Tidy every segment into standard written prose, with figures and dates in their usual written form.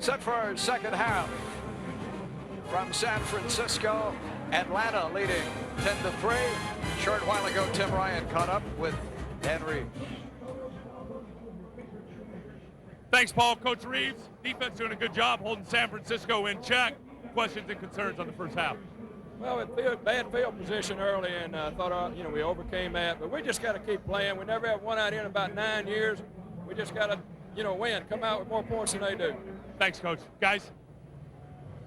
Set for our second half. From San Francisco, Atlanta leading 10-3. Short while ago, Tim Ryan caught up with Henry. Thanks, Paul. Coach Reeves, defense doing a good job holding San Francisco in check. Questions and concerns on the first half? Well, bad field position early, and I thought, we overcame that. But we just got to keep playing. We never have won out here in about 9 years. We just got to, win. Come out with more points than they do. Thanks, Coach. Guys?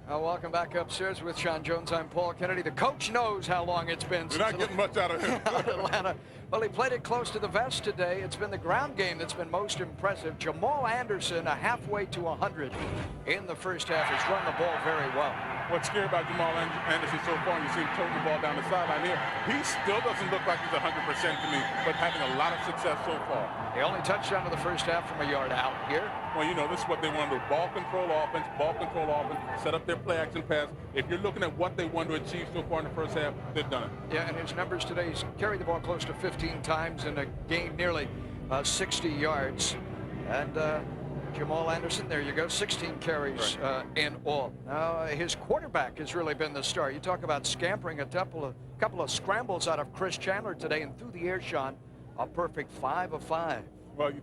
Welcome back upstairs with Sean Jones. I'm Paul Kennedy. The coach knows how long it's been. You're not getting much out of him. Atlanta. Well, he played it close to the vest today. It's been the ground game that's been most impressive. Jamal Anderson, a halfway to 100 in the first half, has run the ball very well. What's scary about Jamal Anderson so far, you see him toting the ball down the sideline here. He still doesn't look like he's 100% to me, but having a lot of success so far. The only touchdown of the first half from a yard out here. Well, this is what they want to do. Ball control offense, set up their play action pass. If you're looking at what they want to achieve so far in the first half, they've done it. Yeah, and his numbers today, he's carried the ball close to 15 times and gained nearly 60 yards. And Jamal Anderson, there you go, 16 carries in all. Now, his quarterback has really been the star. You talk about scampering, a couple of scrambles out of Chris Chandler today, and through the air, Sean, a perfect 5 of 5. Well, you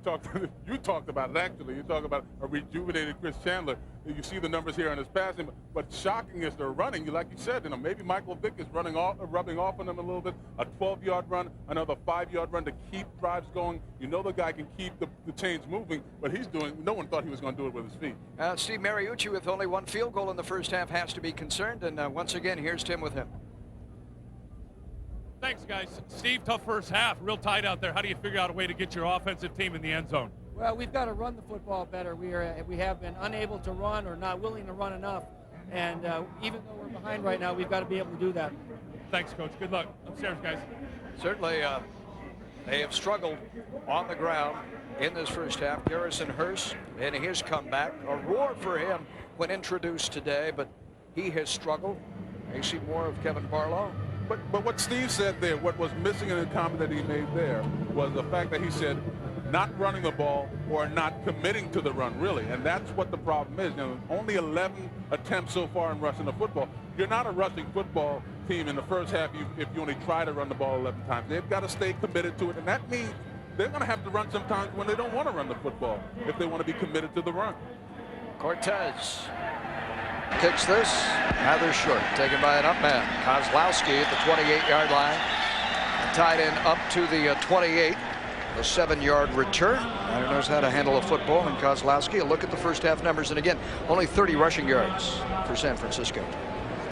talked about it, actually. You talk about a rejuvenated Chris Chandler. You see the numbers here on his passing, but shocking is their running. Like you said, maybe Michael Vick is rubbing off on them a little bit. A 12-yard run, another 5-yard run to keep drives going. The guy can keep the chains moving, but no one thought he was going to do it with his feet. Steve Mariucci, with only one field goal in the first half, has to be concerned, and once again, here's Tim with him. Thanks, guys. Steve, tough first half, real tight out there. How do you figure out a way to get your offensive team in the end zone? Well, we've got to run the football better. We have been unable to run or not willing to run enough, and even though we're behind right now, we've got to be able to do that. Thanks, Coach. Good luck. Upstairs, guys. Certainly, they have struggled on the ground in this first half. Garrison Hurst in his comeback, a roar for him when introduced today, but he has struggled. You see more of Kevin Barlow. But what Steve said there, what was missing in the comment that he made there, was the fact that he said not running the ball or not committing to the run, really. And that's what the problem is. Only 11 attempts so far in rushing the football. You're not a rushing football team in the first half if you only try to run the ball 11 times. They've got to stay committed to it, and that means they're going to have to run sometimes when they don't want to run the football if they want to be committed to the run. Cortez kicks this, rather short, taken by an up man. Kozlowski at the 28-yard line, and tied in up to the 28. A 7-yard return. Ryder knows how to handle a football, and Kozlowski. A look at the first half numbers, and again, only 30 rushing yards for San Francisco.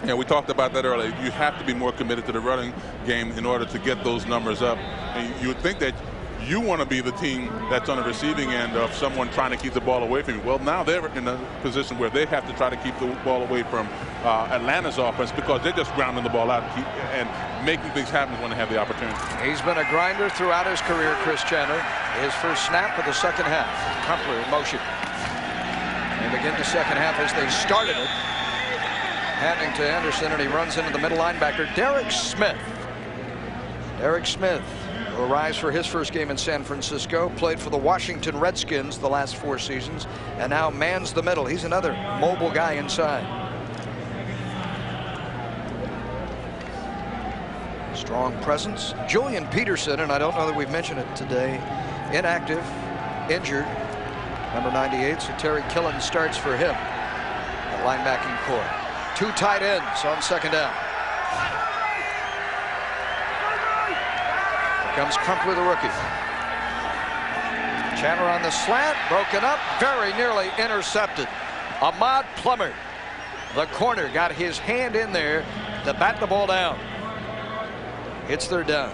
Yeah, we talked about that earlier. You have to be more committed to the running game in order to get those numbers up. And you would think that you want to be the team that's on the receiving end of someone trying to keep the ball away from you. Well, now they're in a position where they have to try to keep the ball away from Atlanta's offense, because they're just grounding the ball out and making things happen when they have the opportunity. He's been a grinder throughout his career, Chris Chandler. His first snap of the second half. Crumpler in motion. And begin the second half as they started it. Handing to Anderson, and he runs into the middle linebacker, Derek Smith. Derek Smith will rise for his first game in San Francisco. Played for the Washington Redskins the last 4 seasons, and now mans the middle. He's another mobile guy inside. Strong presence. Julian Peterson, and I don't know that we've mentioned it today, inactive, injured, number 98, so Terry Killen starts for him at linebacking core. 2 tight ends on second down. Here comes Crumpler, the rookie. Chandler on the slant, broken up, very nearly intercepted. Ahmad Plummer, the corner, got his hand in there to bat the ball down. It's third down.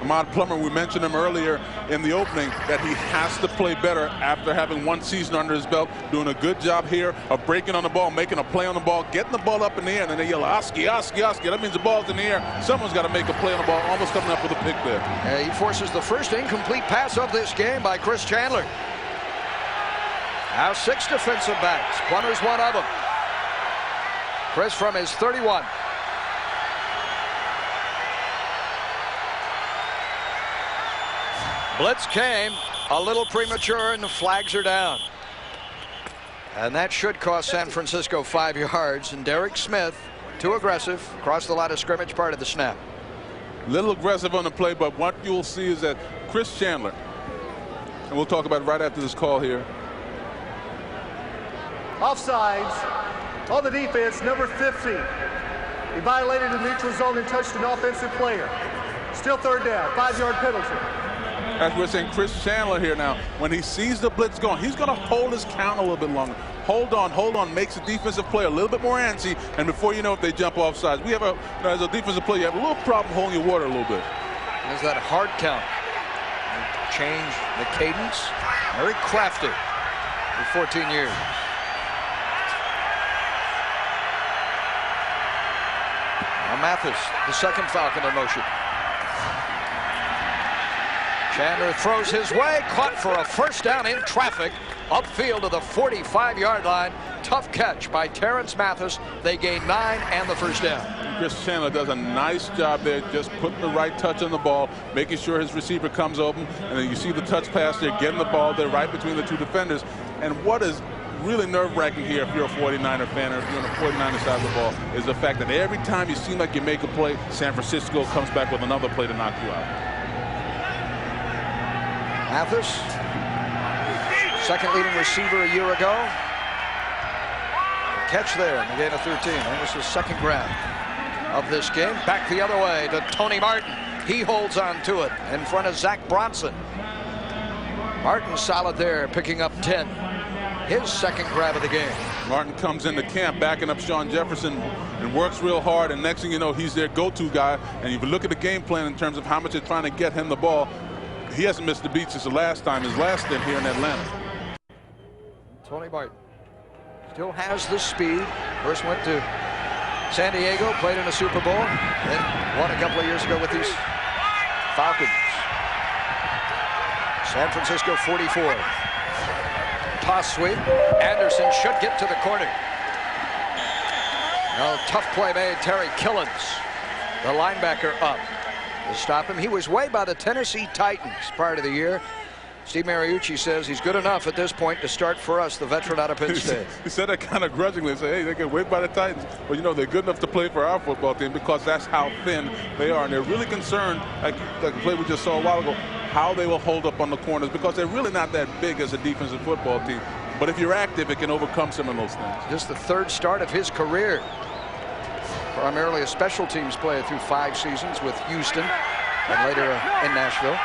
Ahmad Plummer, we mentioned him earlier in the opening, that he has to play better after having 1 season under his belt, doing a good job here of breaking on the ball, making a play on the ball, getting the ball up in the air, and then they yell, Oski, Oski, Oski. That means the ball's in the air. Someone's got to make a play on the ball, almost coming up with a pick there. He forces the first incomplete pass of this game by Chris Chandler. Now 6 defensive backs. Plummer's one of them. Chris from his 31. Blitz came a little premature, and the flags are down. And that should cost San Francisco 5 yards. And Derek Smith, too aggressive, across the line of scrimmage, part of the snap. Little aggressive on the play, but what you'll see is that Chris Chandler, and we'll talk about it right after this call here. Offsides on the defense, number 50. He violated the neutral zone and touched an offensive player. Still third down, 5-yard penalty. As we're saying, Chris Chandler here now, when he sees the blitz going, he's going to hold his count a little bit longer. Hold on, makes the defensive player a little bit more antsy, and before you know it, they jump off sides. We have as a defensive player, you have a little problem holding your water a little bit. There's that hard count. Change the cadence. Very crafty for 14 years. Now Mathis, the second Falcon in motion. Chandler throws his way, caught for a first down in traffic, upfield to the 45-yard line. Tough catch by Terrence Mathis. They gain 9 and the first down. Chris Chandler does a nice job there, just putting the right touch on the ball, making sure his receiver comes open, and then you see the touch pass there, getting the ball there right between the two defenders. And what is really nerve-wracking here, if you're a 49er fan or if you're on the 49er side of the ball, is the fact that every time you seem like you make a play, San Francisco comes back with another play to knock you out. Mathis, second leading receiver a year ago. Catch there in the gain of 13. That was his second grab of this game. Back the other way to Tony Martin. He holds on to it in front of Zach Bronson. Martin solid there, picking up 10. His second grab of the game. Martin comes into camp backing up Sean Jefferson and works real hard, and next thing you know, he's their go-to guy. And if you look at the game plan in terms of how much they're trying to get him the ball, he hasn't missed the beat since his last stint here in Atlanta. Tony Martin still has the speed. First went to San Diego, played in a Super Bowl, then won a couple of years ago with these Falcons. San Francisco 44. Toss sweep. Anderson should get to the corner. No, tough play made. Terry Killens, the linebacker, up to stop him. He was way by the Tennessee Titans prior to the year. Steve Mariucci says he's good enough at this point to start for us, the veteran out of Penn State. He said that kind of grudgingly. Say, hey, they get way by the Titans. But, you know, they're good enough to play for our football team because that's how thin they are. And they're really concerned, like the play we just saw a while ago, how they will hold up on the corners because they're really not that big as a defensive football team. But if you're active, it can overcome some of those things. Just the third start of his career. Primarily a special teams player through 5 seasons with Houston and later in Nashville.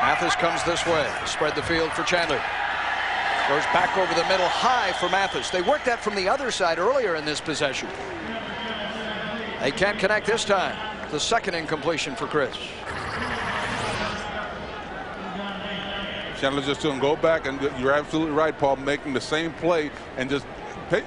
Mathis comes this way, spread the field for Chandler. Goes back over the middle, high for Mathis. They worked that from the other side earlier in this possession. They can't connect this time. The second incompletion for Chris. Chandler just going to go back, and you're absolutely right, Paul, making the same play and just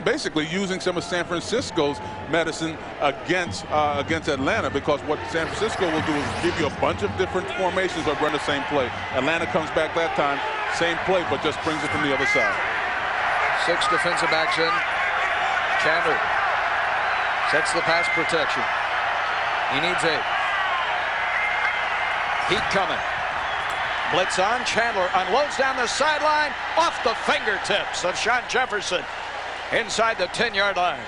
basically using some of San Francisco's medicine against Atlanta, because what San Francisco will do is give you a bunch of different formations or run the same play. Atlanta comes back that time, same play, but just brings it from the other side. 6 defensive backs in. Chandler sets the pass protection. He needs 8. Heat coming. Blitz on. Chandler unloads down the sideline off the fingertips of Sean Jefferson inside the 10-yard line.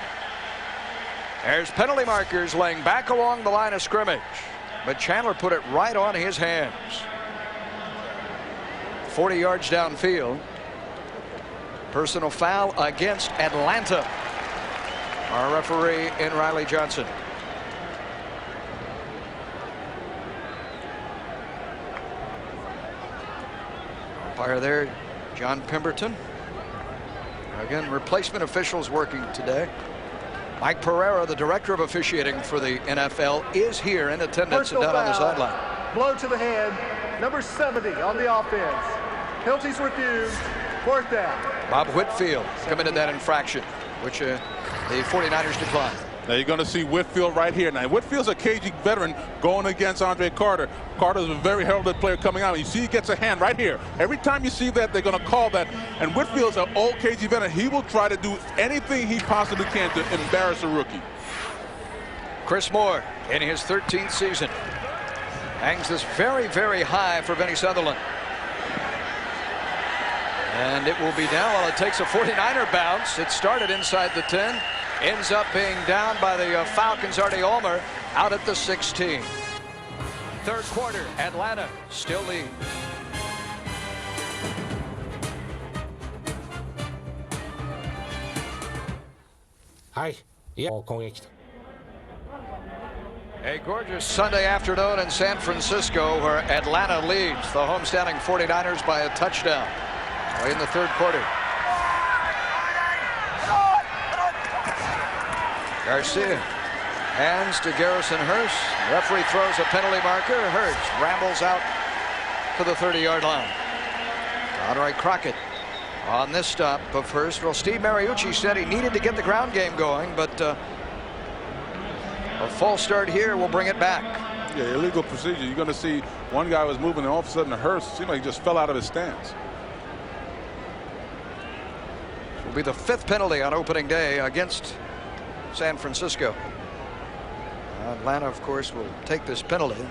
There's penalty markers laying back along the line of scrimmage, but Chandler put it right on his hands. 40 yards downfield. Personal foul against Atlanta. Our referee in Riley Johnson. Umpire there, John Pemberton. Again, replacement officials working today. Mike Pereira, the director of officiating for the NFL, is here in attendance and down on the sideline. Blow to the head, number 70 on the offense. Penalties refused, 4th down. Bob Whitfield committed that infraction, which the 49ers declined. Now you're going to see Whitfield right here. Now Whitfield's a KG veteran going against Andre Carter. Carter's a very heralded player coming out. You see he gets a hand right here. Every time you see that, they're going to call that. And Whitfield's an old KG veteran. He will try to do anything he possibly can to embarrass a rookie. Chris Moore in his 13th season hangs this very, very high for Benny Sutherland. And it will be down. Well, it takes a 49er bounce. It started inside the 10. Ends up being down by the Falcons. Artie Ulmer out at the 16. Third quarter, Atlanta still leads. A gorgeous Sunday afternoon in San Francisco where Atlanta leads the homestanding 49ers by a touchdown in the third quarter. Garcia hands to Garrison Hurst. Referee throws a penalty marker. Hurst rambles out to the 30-yard line. Andre Crockett on this stop of Hurst. Well, Steve Mariucci said he needed to get the ground game going, but a false start here will bring it back. Yeah, illegal procedure. You're going to see one guy was moving, and all of a sudden Hurst seemed like he just fell out of his stance. This will be the 5th penalty on opening day against San Francisco. Atlanta, of course, will take this penalty.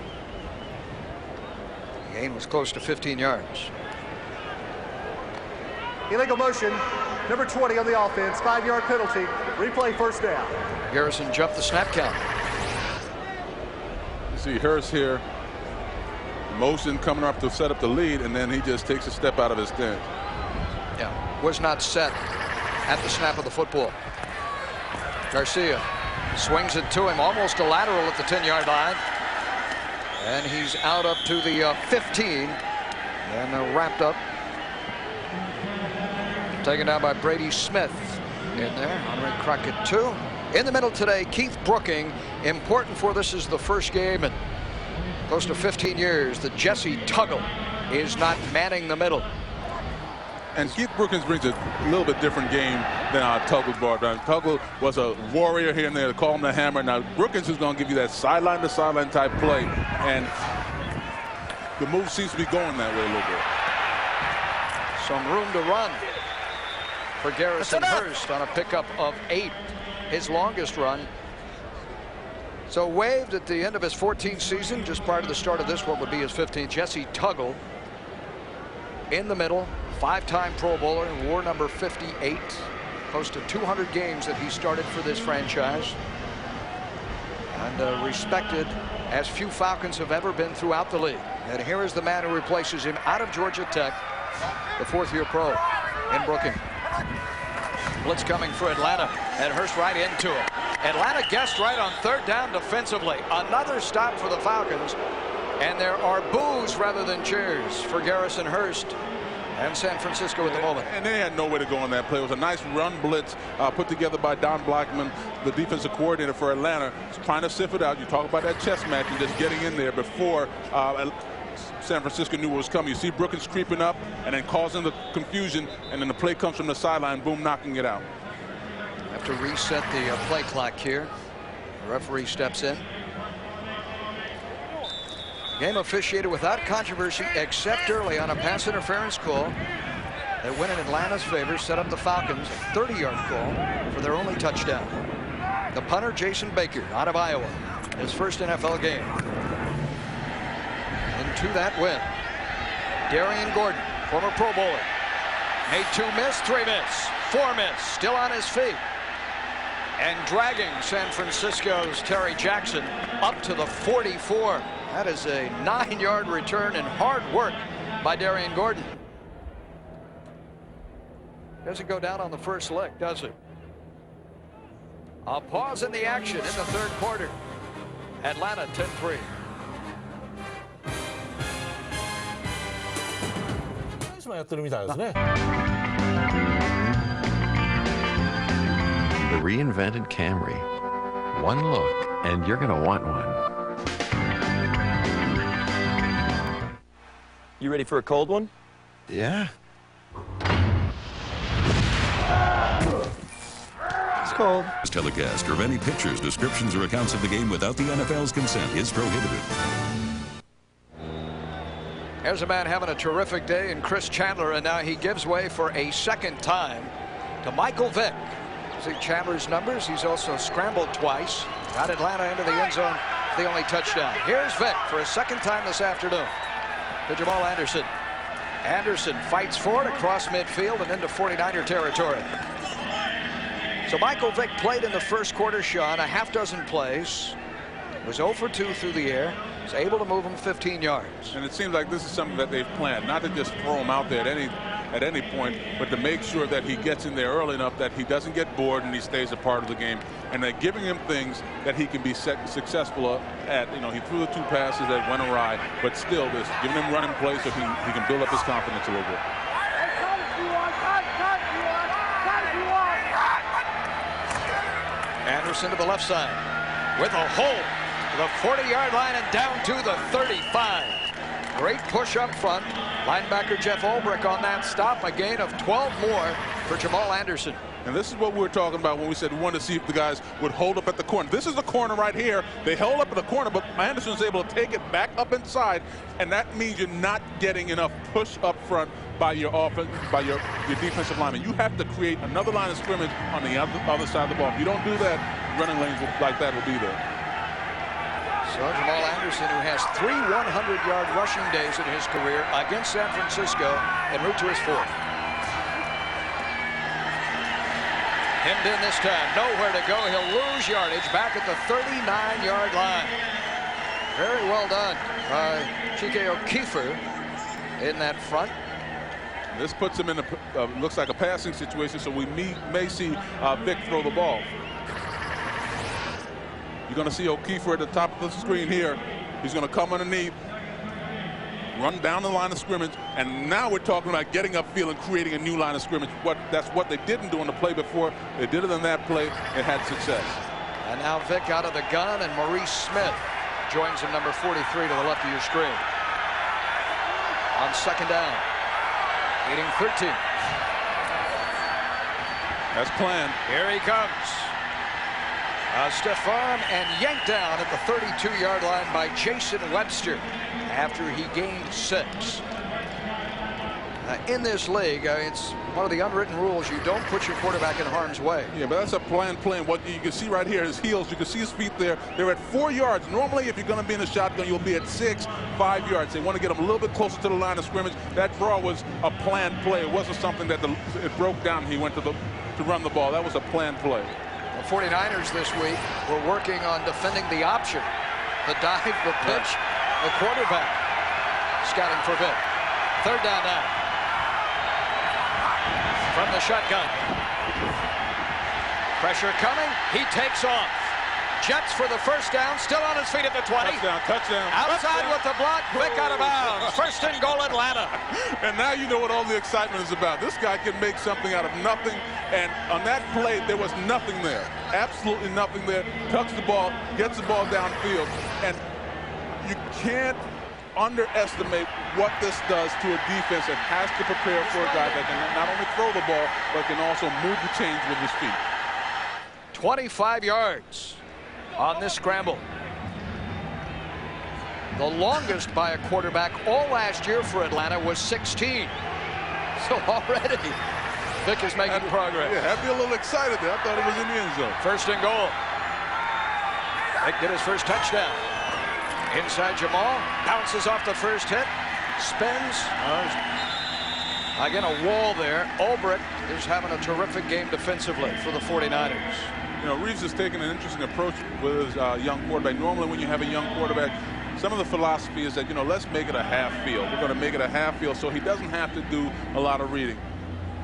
The gain was close to 15 yards. Illegal motion, number 20 on the offense, 5-yard penalty. Replay first down. Garrison jumped the snap count. You see Hurst here, motion coming up to set up the lead, and then he just takes a step out of his stance. Yeah, was not set at the snap of the football. Garcia swings it to him, almost a lateral at the 10-yard line. And he's out up to the 15. And wrapped up. Taken down by Brady Smith in there. Andre Crockett, 2. In the middle today, Keith Brooking. Important for this is the first game in close to 15 years that Jesse Tuggle is not manning the middle. And Keith Brookins brings a little bit different game than Tuggle brought down. Tuggle was a warrior here and there, call him the hammer. Now Brookins is going to give you that sideline to sideline type play, and the move seems to be going that way a little bit. Some room to run for Garrison Hurst on a pickup of 8, his longest run. So waived at the end of his 14th season, just prior to the start of this, what would be his 15th. Jesse Tuggle in the middle. 5-time Pro Bowler, war number 58. Close to 200 games that he started for this franchise. And respected as few Falcons have ever been throughout the league. And here is the man who replaces him out of Georgia Tech, the 4th-year pro in Brooking. Blitz coming for Atlanta, and Hurst right into it. Atlanta guessed right on 3rd down defensively. Another stop for the Falcons. And there are boos rather than cheers for Garrison Hurst and San Francisco at the moment. And they had nowhere to go on that play. It was a nice run blitz put together by Don Blackman, the defensive coordinator for Atlanta, trying to sift it out. You talk about that chess match and just getting in there before San Francisco knew what was coming. You see Brookins creeping up and then causing the confusion, and then the play comes from the sideline, boom, knocking it out. Have to reset the play clock here. The referee steps in. Game officiated without controversy except early on a pass interference call that went in Atlanta's favor, set up the Falcons a 30-yard call for their only touchdown. The punter, Jason Baker, out of Iowa, his first NFL game. And to that win, Darian Gordon, former Pro Bowler, made 2 miss, 3 miss, 4 miss, still on his feet. And dragging San Francisco's Terry Jackson up to the 44. That is a 9-yard return and hard work by Darian Gordon. Doesn't go down on the first lick, does it? A pause in the action in the 3rd quarter. Atlanta 10-3. The reinvented Camry. One look, and you're going to want one. You ready for a cold one? Yeah. It's cold. This telecast or any pictures, descriptions, or accounts of the game without the NFL's consent is prohibited. There's a man having a terrific day in Chris Chandler, and now he gives way for a 2nd time to Michael Vick. See Chandler's numbers. He's also scrambled twice. Got Atlanta into the end zone, the only touchdown. Here's Vick for a 2nd time this afternoon to Jamal Anderson. Anderson fights for it across midfield and into 49er territory. So Michael Vick played in the first quarter, Sean, a half dozen plays. Was 0 for 2 through the air. Was able to move him 15 yards. And it seems like this is something that they've planned, not to just throw him out there at any point, but to make sure that he gets in there early enough that he doesn't get bored and he stays a part of the game. And they're giving him things that he can be successful at. You know, he threw the 2 passes that went awry, but still, this giving him running plays so he can build up his confidence a little bit. Anderson to the left side with a hole to the 40-yard line and down to the 35. Great push up front. Linebacker Jeff Ulbrich on that stop. A gain of 12 more for Jamal Anderson. And this is what we were talking about when we said we wanted to see if the guys would hold up at the corner. This is the corner right here. They held up at the corner, but Anderson's able to take it back up inside, and that means you're not getting enough push up front by your offense, by your defensive lineman. You have to create another line of scrimmage on the other side of the ball. If you don't do that, running lanes like that will be there. So Jamal Anderson, who has 3 100-yard rushing days in his career against San Francisco, en route to his 4th. Hemmed in this time, nowhere to go. He'll lose yardage back at the 39-yard line. Very well done by Chike O'Keefer in that front. This puts him in a looks like a passing situation, so we may see Vick throw the ball. You're going to see O'Keefer at the top of the screen here. He's going to come underneath, run down the line of scrimmage, and now we're talking about getting upfield and creating a new line of scrimmage. That's what they didn't do on the play before. They did it on that play and had success. And now Vick out of the gun, and Maurice Smith joins him, number 43 to the left of your screen. On second down, leading 13. That's planned. Here he comes. Stiff arm and yanked down at the 32-yard line by Jason Webster after he gained 6. In this league, it's one of the unwritten rules. You don't put your quarterback in harm's way. Yeah, but that's a planned play. What you can see right here, his heels, you can see his feet there. They're at 4 yards. Normally, if you're going to be in the shotgun, you'll be at 6, 5 yards. They want to get him a little bit closer to the line of scrimmage. That draw was a planned play. It wasn't something that it broke down. He went to run the ball. That was a planned play. The 49ers this week were working on defending the option. The dive, the pitch, the quarterback. Scouting for Vick. Third down now. From the shotgun. Pressure coming. He takes off. Jets for the first down. Still on his feet at the 20. Touchdown. Outside with the block. Vick out of bounds. First and goal, Atlanta. And now you know what all the excitement is about. This guy can make something out of nothing. And on that play, there was nothing there. Absolutely nothing there. Tucks the ball, gets the ball downfield. And you can't underestimate what this does to a defense that has to prepare for a guy that can not only throw the ball, but can also move the chains with his feet. 25 yards on this scramble. The longest by a quarterback all last year for Atlanta was 16. So already, Vick is making progress. Yeah, I'd be a little excited there. I thought it was in the end zone. First and goal. Vick did his first touchdown. Inside Jamal, bounces off the first hit, spins. Again, a wall there. Ulbrich is having a terrific game defensively for the 49ers. You know, Reeves is taking an interesting approach with his young quarterback. Normally when you have a young quarterback, some of the philosophy is that, you know, let's make it a half field. We're going to make it a half field so he doesn't have to do a lot of reading.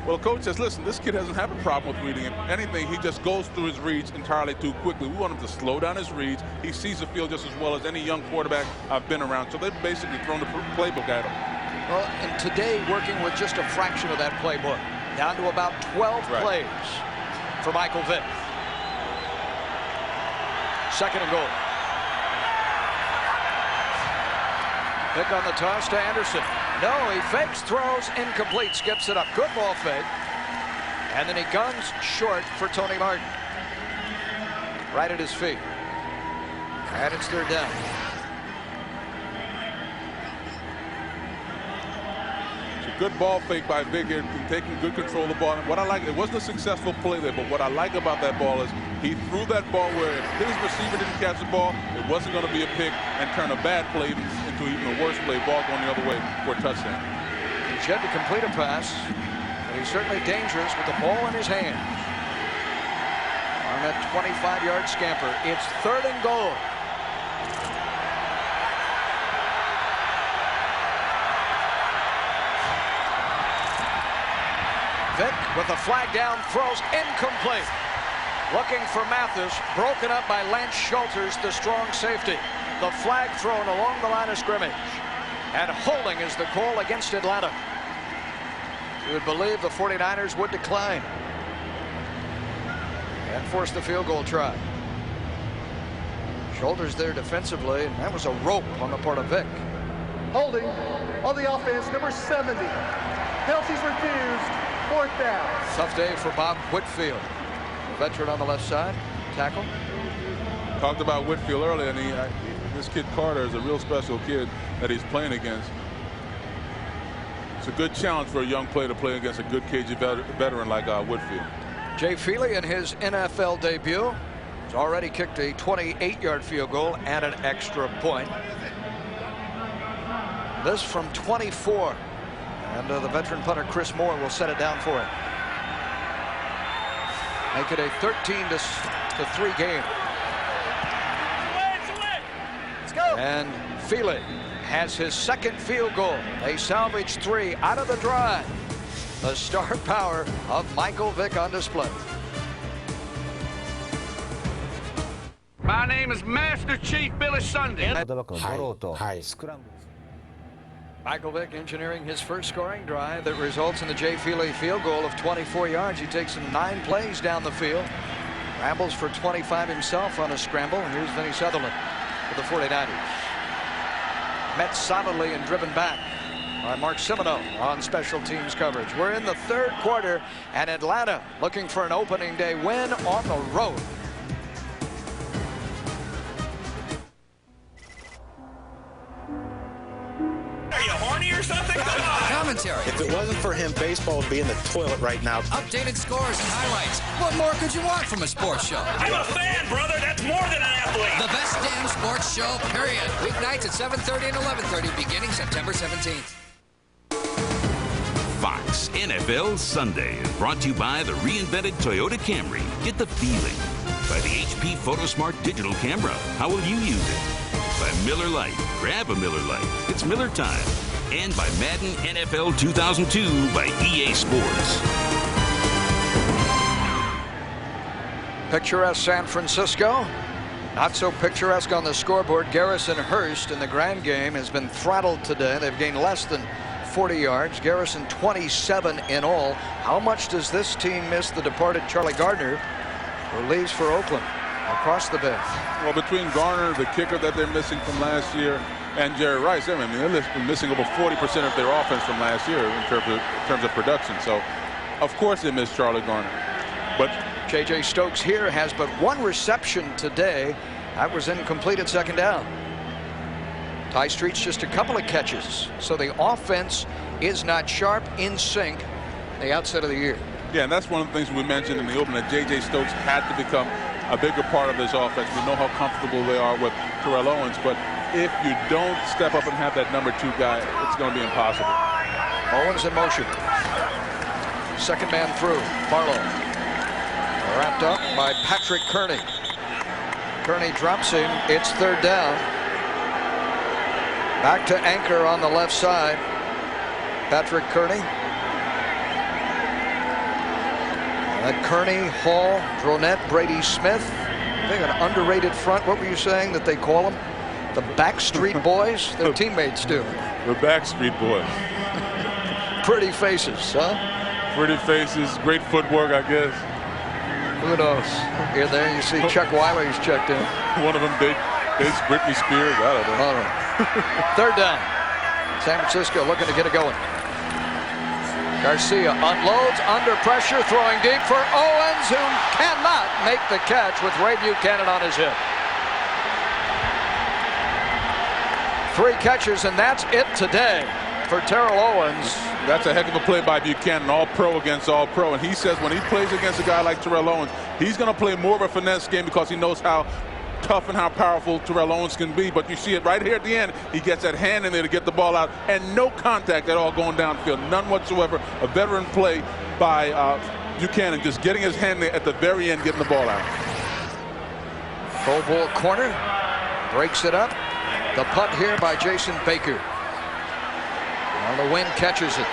Well, the coach says, listen, this kid doesn't have a problem with reading anything. He just goes through his reads entirely too quickly. We want him to slow down his reads. He sees the field just as well as any young quarterback I've been around. So they've basically thrown the playbook at him. Well, and today working with just a fraction of that playbook, down to about 12 plays for Michael Vick. Second and goal. Vick on the toss to Anderson. No, he fakes, throws, incomplete, skips it up. Good ball fake. And then he guns short for Tony Martin. Right at his feet. And it's third down. Good ball fake by Vick here, taking good control of the ball. And what I like, it wasn't a successful play there, but what I like about that ball is he threw that ball where if his receiver didn't catch the ball, it wasn't going to be a pick and turn a bad play into even a worse play, ball going the other way for a touchdown. has yet to complete a pass, but he's certainly dangerous with the ball in his hands. On that 25-yard scamper, it's 3rd and goal. Vick with the flag down, throws incomplete. Looking for Mathis, broken up by Lance Schulters, the strong safety. The flag thrown along the line of scrimmage. And holding is the call against Atlanta. You would believe the 49ers would decline and force the field goal try. Schulters there defensively, and that was a rope on the part of Vick. Holding on the offense, number 70. Penalties refused. 4th down. Tough day for Bob Whitfield. Veteran on the left side. Tackle. Talked about Whitfield earlier, and this kid Carter is a real special kid that he's playing against. It's a good challenge for a young player to play against a good KG veteran like Whitfield. Jay Feely in his NFL debut has already kicked a 28-yard field goal and an extra point. This from 24. And the veteran punter Chris Moore will set it down for him. Make it a 13-3 game. Let's go. And Feely has his 2nd field goal. They salvage 3 out of the drive. The star power of Michael Vick on display. My name is Master Chief Billy Sunday. Michael Vick engineering his first scoring drive that results in the Jay Feely field goal of 24 yards. He takes him 9 plays down the field. Rambles for 25 himself on a scramble. And here's Vinny Sutherland for the 49ers. Met solidly and driven back by Mark Semino on special teams coverage. We're in the 3rd quarter, and Atlanta looking for an opening day win on the road. Are you horny or something? Come on. Commentary. If it wasn't for him, baseball would be in the toilet right now. Updated scores and highlights. What more could you want from a sports show? I'm a fan, brother. That's more than an athlete. The best damn sports show, period. Weeknights at 7:30 and 11:30, beginning September 17th. Fox NFL Sunday is brought to you by the reinvented Toyota Camry. Get the feeling. By the HP PhotoSmart digital camera. How will you use it? By Miller Lite. Grab a Miller Lite. It's Miller time. And by Madden NFL 2002 by EA Sports. Picturesque San Francisco. Not so picturesque on the scoreboard. Garrison Hurst in the grand game has been throttled today. They've gained less than 40 yards. Garrison 27 in all. How much does this team miss the departed Charlie Gardner, who leaves for Oakland across the bay? Well, between Garner, the kicker that they're missing from last year, and Jerry Rice, I mean, they're missing over 40% of their offense from last year in terms of production. So, of course, they miss Charlie Garner. But J.J. Stokes here has but 1 reception today. That was incomplete at 2nd down. Ty Street's just a couple of catches. So the offense is not sharp, in sync, the outset of the year. Yeah, and that's one of the things we mentioned in the opening, that J.J. Stokes had to become a bigger part of this offense. We know how comfortable they are with Terrell Owens, but if you don't step up and have that number 2 guy, it's going to be impossible. Owens in motion. 2nd man through. Barlow. Wrapped up by Patrick Kearney. Kearney drops him. It's 3rd down. Back to anchor on the left side. Patrick Kearney. Kearney, Hall, Dronette, Brady Smith. I think an underrated front. What were you saying that they call them? The Backstreet Boys? Their teammates do. The Backstreet Boys. Pretty faces, huh? Pretty faces, great footwork, I guess. Who knows? Here, there you see Chuck Wiley's checked in. One of them dates Britney Spears. I don't know. All right. 3rd down. San Francisco looking to get it going. Garcia unloads under pressure, throwing deep for Owens, who cannot make the catch with Ray Buchanan on his hip. 3 catches, and that's it today for Terrell Owens. That's a heck of a play by Buchanan, all-pro against all-pro. And he says when he plays against a guy like Terrell Owens, he's going to play more of a finesse game because he knows how tough and how powerful Terrell Owens can be, but you see it right here at the end. He gets that hand in there to get the ball out, and no contact at all going downfield, none whatsoever. A veteran play by Buchanan, just getting his hand there at the very end, getting the ball out. Pro Bowl corner, breaks it up. The punt here by Jason Baker. Well, the wind catches it.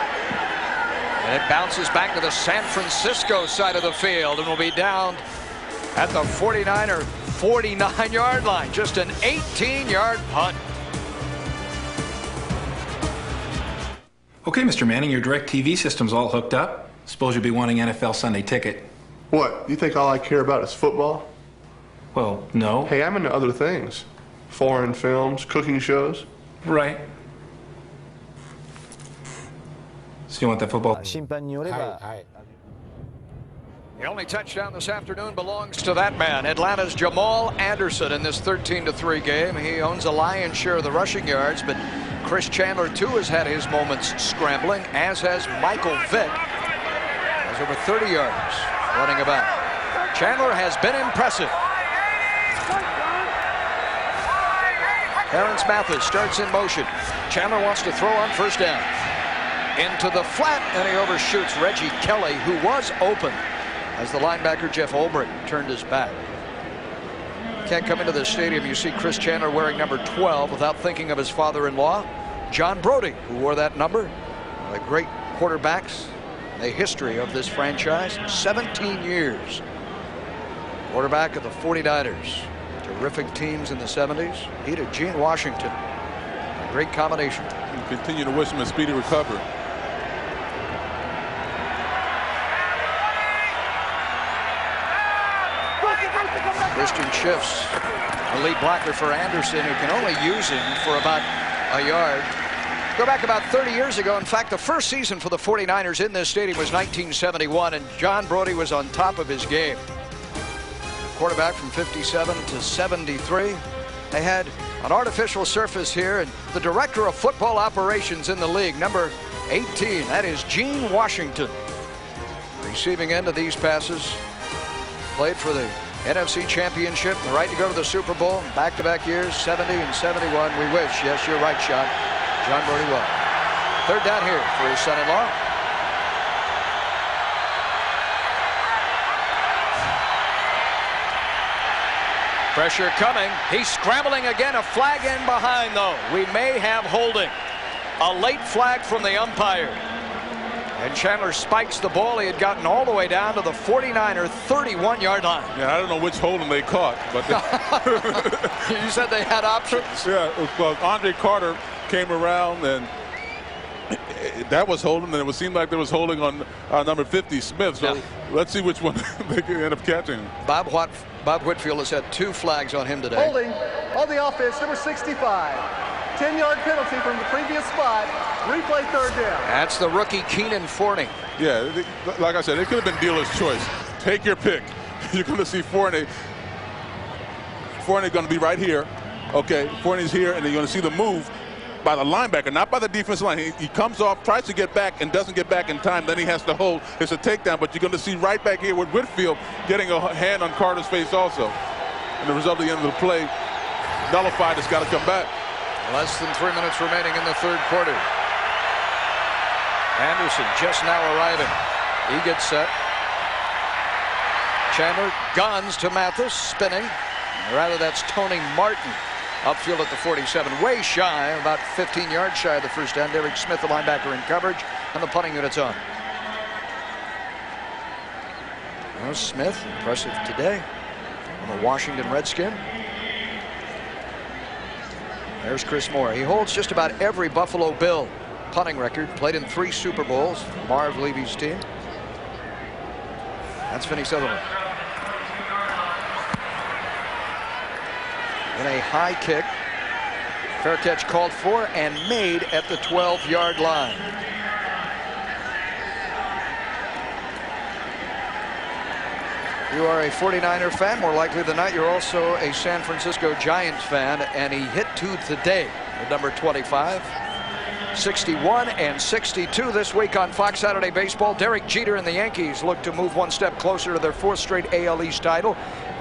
And it bounces back to the San Francisco side of the field and will be down at the 49er 49-yard line. Just an 18-yard punt. Okay, Mr. Manning, your DirecTV system's all hooked up. Suppose you'll be wanting NFL Sunday Ticket. What? You think all I care about is football? Well, no. Hey, I'm into other things. Foreign films, cooking shows. Right. So you want that football? The only touchdown this afternoon belongs to that man, Atlanta's Jamal Anderson, in this 13-3 game. He owns a lion's share of the rushing yards, but Chris Chandler, too, has had his moments scrambling, as has Michael Vick. Has over 30 yards running about. Chandler has been impressive. Terrence Mathis starts in motion. Chandler wants to throw on first down. Into the flat, and he overshoots Reggie Kelly, who was open as the linebacker Jeff Ulbrich turned his back. Can't come into the stadium. You see Chris Chandler wearing number 12 without thinking of his father-in-law, John Brodie, who wore that number. The great quarterbacks in the history of this franchise. 17 years. Quarterback of the 49ers. Terrific teams in the 70s. He to Gene Washington. A great combination. We continue to wish him a speedy recovery. Christian Schiff's the lead blocker for Anderson, who can only use him for about a yard. Go back about 30 years ago. In fact, the first season for the 49ers in this stadium was 1971, and John Brodie was on top of his game. Quarterback from 57 to 73. They had an artificial surface here, and the director of football operations in the league, number 18, that is Gene Washington. Receiving end of these passes. Played for the NFC Championship, the right to go to the Super Bowl, back-to-back years, 70 and 71. We wish, yes, you're right, Sean. John Brodie will. Third down here for his son-in-law. Pressure coming. He's scrambling again. A flag in behind, though. We may have holding. A late flag from the umpire. And Chandler spikes the ball. He had gotten all the way down to the 49er 31-yard line. Yeah, I don't know which holding they caught, but you said they had options. Yeah, well, Andre Carter came around, and that was holding, and it would seem like there was holding on number 50, Smith. So let's see which one they can end up catching. Bob Whitfield has had 2 flags on him today. Holding on the offense, number 65. 10-yard penalty from the previous spot. Replay third down. That's the rookie Keenan Forney. Yeah, like I said, it could have been dealer's choice. Take your pick. You're going to see Forney. Forney going to be right here. Okay, Forney's here, and then you're going to see the move by the linebacker, not by the defensive line. He comes off, tries to get back, and doesn't get back in time. Then he has to hold. It's a takedown, but you're going to see right back here with Whitfield getting a hand on Carter's face also. And the result of the end of the play, nullified, it's got to come back. Less than 3 minutes remaining in the third quarter. Anderson just now arriving. He gets set. Chandler guns to Mathis, spinning. Rather, that's Tony Martin. Upfield at the 47, way shy, about 15 yards shy of the first down. Derek Smith, the linebacker, in coverage, and the punting unit's on. Well, Smith, impressive today on the Washington Redskin. There's Chris Moore. He holds just about every Buffalo Bill punting record. Played in 3 Super Bowls. Marv Levy's team. That's Finney Sutherland. In a high kick. Fair catch called for and made at the 12-yard line. You are a 49er fan, more likely than not. You're also a San Francisco Giants fan, and he hit 2 today with number 25. 61 and 62 this week on Fox Saturday Baseball. Derek Jeter and the Yankees look to move one step closer to their 4th straight AL East title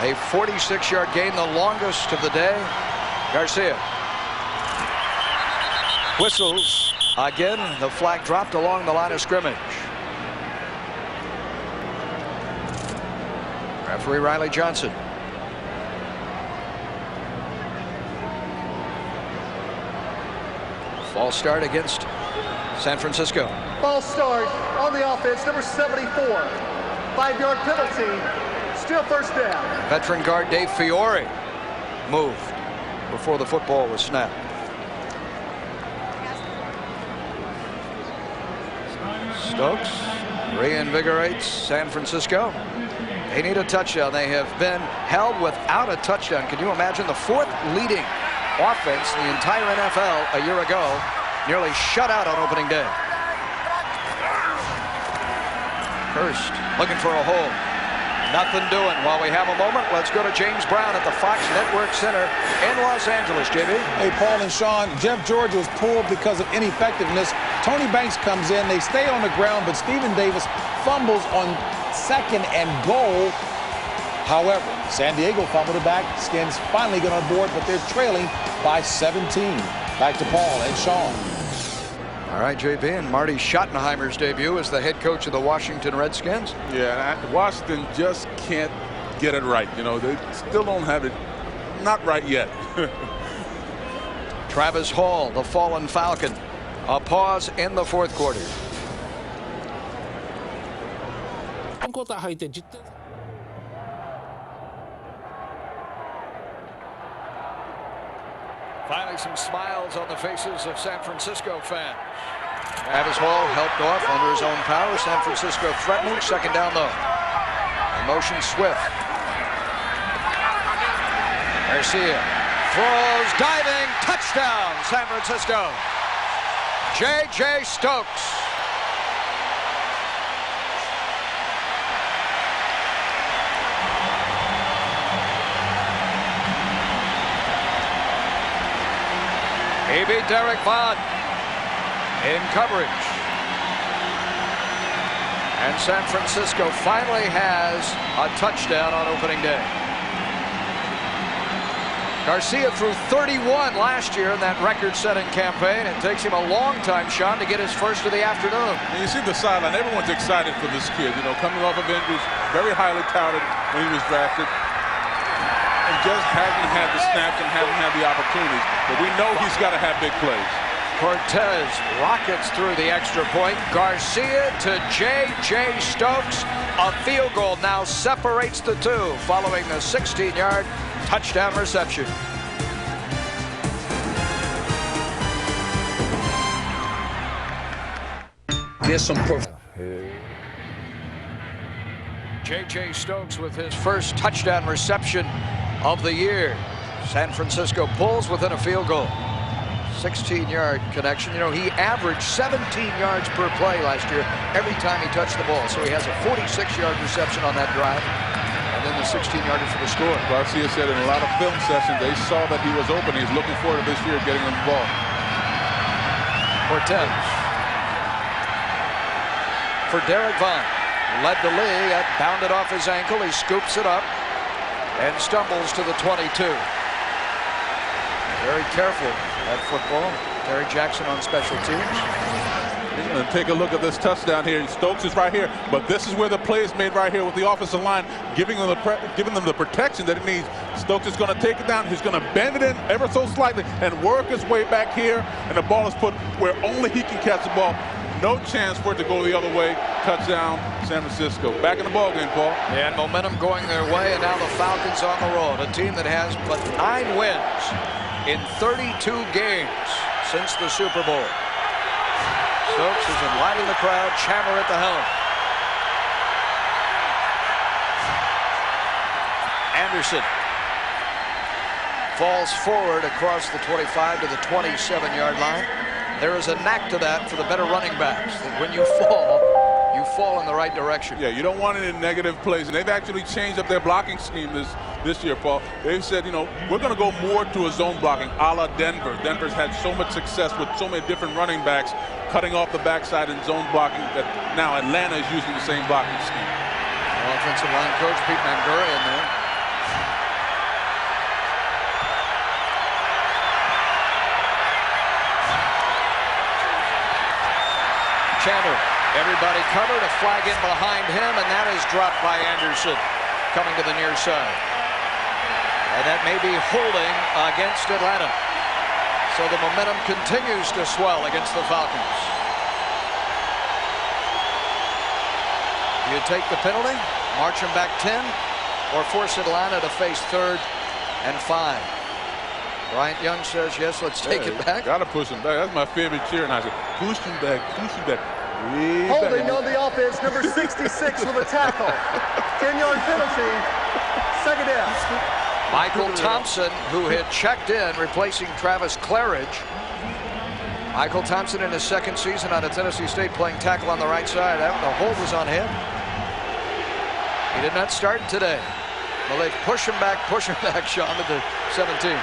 A 46-yard gain, the longest of the day. Garcia whistles again. The flag dropped along the line of scrimmage. Referee Riley Johnson. False start against San Francisco. False start on the offense, number 74. 5-yard penalty, still first down. Veteran guard Dave Fiore moved before the football was snapped. Stokes reinvigorates San Francisco. They need a touchdown. They have been held without a touchdown. Can you imagine? The fourth leading offense in the entire NFL a year ago, nearly shut out on opening day. Hurst looking for a hole. Nothing doing. While we have a moment, let's go to James Brown at the Fox Network Center in Los Angeles. JB. Hey, Paul and Sean, Jeff George was pulled because of ineffectiveness. Tony Banks comes in. They stay on the ground, but Stephen Davis fumbles on 2nd and goal. However, San Diego fumbled it back. Skins finally get on board, but they're trailing by 17. Back to Paul and Sean. All right, JB, and Marty Schottenheimer's debut as the head coach of the Washington Redskins. Yeah, Washington just can't get it right. You know, they still don't have it not right yet. Travis Hall, the fallen Falcon. A pause in the fourth quarter. Finally, some smiles on the faces of San Francisco fans. Travis Hall helped off under his own power. San Francisco threatening. 2nd down though. The motion swift. Garcia throws, diving, touchdown, San Francisco. J.J. Stokes. He beat Derek Vaughn in coverage. And San Francisco finally has a touchdown on opening day. Garcia threw 31 last year in that record-setting campaign. It takes him a long time, Sean, to get his first of the afternoon. And you see the sideline. Everyone's excited for this kid. You know, coming off of injuries, very highly touted when he was drafted. And just hasn't had the snaps and hasn't had the opportunities. But we know he's got to have big plays. Cortez rockets through the extra point. Garcia to J.J. Stokes. A field goal now separates the two following the 16-yard touchdown reception. There's some J.J. Stokes with his first touchdown reception of the year. San Francisco pulls within a field goal. 16-yard connection. You know, he averaged 17 yards per play last year every time he touched the ball. So he has a 46-yard reception on that drive. And then the 16-yarder for the score. Garcia said in a lot of film sessions they saw that he was open. He's looking forward to this year getting him the ball. Cortez. For Derek Vaughn. Led the league. That bounded off his ankle. He scoops it up and stumbles to the 22. Very careful at football. Terry Jackson on special teams. He's going to take a look at this touchdown here. Stokes is right here, but this is where the play is made right here with the offensive line, giving them the protection that it needs. Stokes is going to take it down. He's going to bend it in ever so slightly and work his way back here, and the ball is put where only he can catch the ball. No chance for it to go the other way. Touchdown, San Francisco. Back in the ballgame, Paul. And momentum going their way, and now the Falcons on the road. A team that has but 9 wins in 32 games since the Super Bowl. Stokes is enlightening the crowd. Chandler at the helm. Anderson falls forward across the 25 to the 27-yard line. There is a knack to that for the better running backs. That when you fall in the right direction. Yeah, you don't want any negative plays. And they've actually changed up their blocking scheme this year, Paul. They've said, you know, we're going to go more to a zone blocking, a la Denver. Denver's had so much success with so many different running backs cutting off the backside and zone blocking that now Atlanta is using the same blocking scheme. Offensive line coach Pete Mangura in there. Chandler, everybody covered, a flag in behind him, and that is dropped by Anderson coming to the near side. And that may be holding against Atlanta. So the momentum continues to swell against the Falcons. Do you take the penalty, march them back 10, or force Atlanta to face 3rd and 5? Bryant Young says, yes, let's take it back. Got to push him back. That's my favorite cheer. And I said, push him back, push him back. Holding on the offense, number 66 with a tackle. 10-yard penalty, 2nd down. Michael Thompson, who had checked in, replacing Travis Claridge. Michael Thompson in his 2nd season out of Tennessee State playing tackle on the right side. The hold was on him. He did not start today. Well, they push him back, Sean, to the 17.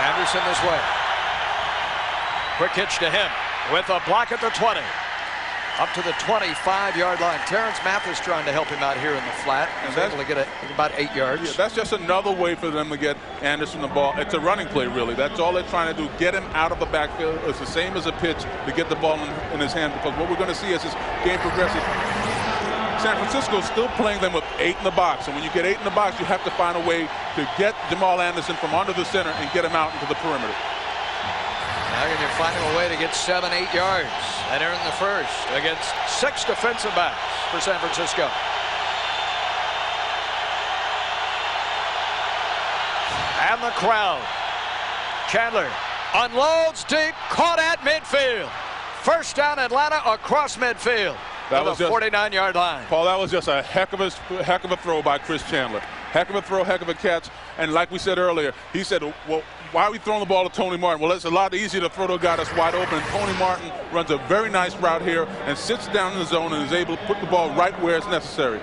Anderson this way. Quick hitch to him with a block at the 20. Up to the 25-yard line. Terrence Mathis trying to help him out here in the flat. He's able to get about 8 yards. Yeah, that's just another way for them to get Anderson the ball. It's a running play, really. That's all they're trying to do, get him out of the backfield. It's the same as a pitch to get the ball in his hand, because what we're going to see as this game progresses, San Francisco is still playing them with 8 in the box. And when you get 8 in the box, you have to find a way to get Jamal Anderson from under the center and get him out into the perimeter. Now you're finding a way to get 7, 8 yards and earn the first against 6 defensive backs for San Francisco. And the crowd. Chandler unloads deep, caught at midfield. First down Atlanta across midfield. That was the 49-yard line. Paul, that was just a heck of a throw by Chris Chandler. Heck of a throw, heck of a catch. And like we said earlier, he said, well, why are we throwing the ball to Tony Martin? Well, it's a lot easier to throw to a guy that's wide open. And Tony Martin runs a very nice route here and sits down in the zone and is able to put the ball right where it's necessary.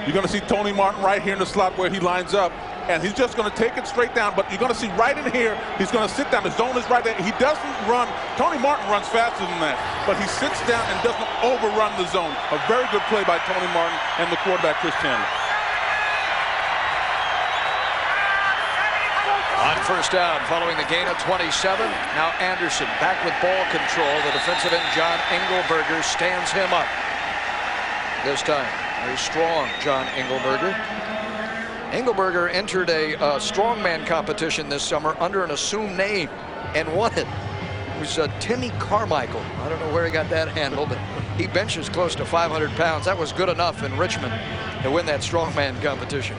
You're going to see Tony Martin right here in the slot where he lines up. And he's just going to take it straight down. But you're going to see right in here, he's going to sit down. The zone is right there. He doesn't run. Tony Martin runs faster than that. But he sits down and doesn't overrun the zone. A very good play by Tony Martin and the quarterback, Chris Chandler. On first down, following the gain of 27, now Anderson back with ball control. The defensive end, John Engelberger, stands him up. This time, very strong John Engelberger. Engelberger entered a strongman competition this summer under an assumed name and won it. It was Timmy Carmichael. I don't know where he got that handle, but he benches close to 500 pounds. That was good enough in Richmond to win that strongman competition.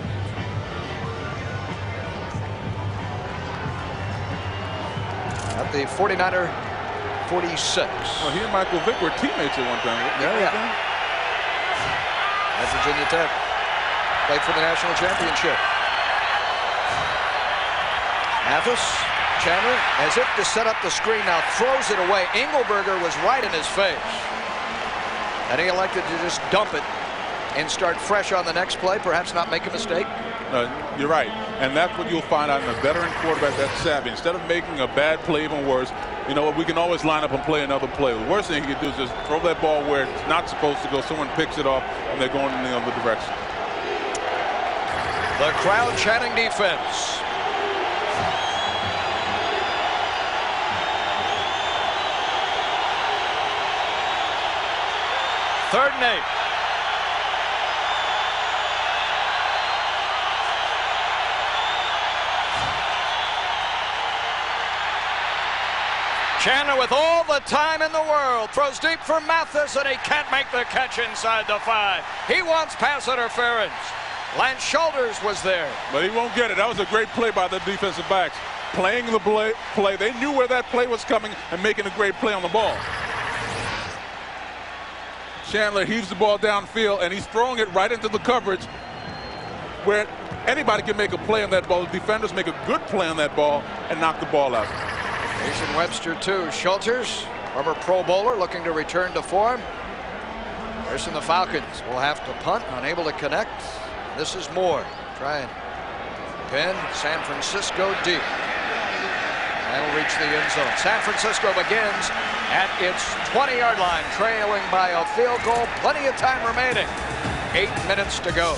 At the 49er 46. Well, he and Michael Vick were teammates at one time. Yeah. At Virginia Tech. Played for the national championship. Mathis, Chandler, as if to set up the screen, now throws it away. Engelberger was right in his face. And he elected to just dump it and start fresh on the next play, perhaps not make a mistake. You're right. And that's what you'll find out in a veteran quarterback that's savvy. Instead of making a bad play even worse, you know what, we can always line up and play another play. The worst thing he can do is just throw that ball where it's not supposed to go. Someone picks it off, and they're going in the other direction. The crowd chanting defense. Third and 8. Chandler with all the time in the world throws deep for Mathis, and he can't make the catch inside the 5. He wants pass interference. Lance Shoulders was there. But he won't get it. That was a great play by the defensive backs. Playing the play. They knew where that play was coming and making a great play on the ball. Chandler heaves the ball downfield, and he's throwing it right into the coverage where anybody can make a play on that ball. The defenders make a good play on that ball and knock the ball out. Jason Webster, too. Schulters, former Pro Bowler, looking to return to form. There's the Falcons will have to punt, unable to connect. This is Moore. Try and pin San Francisco deep. That'll reach the end zone. San Francisco begins at its 20-yard line, trailing by a field goal. Plenty of time remaining. 8 minutes to go.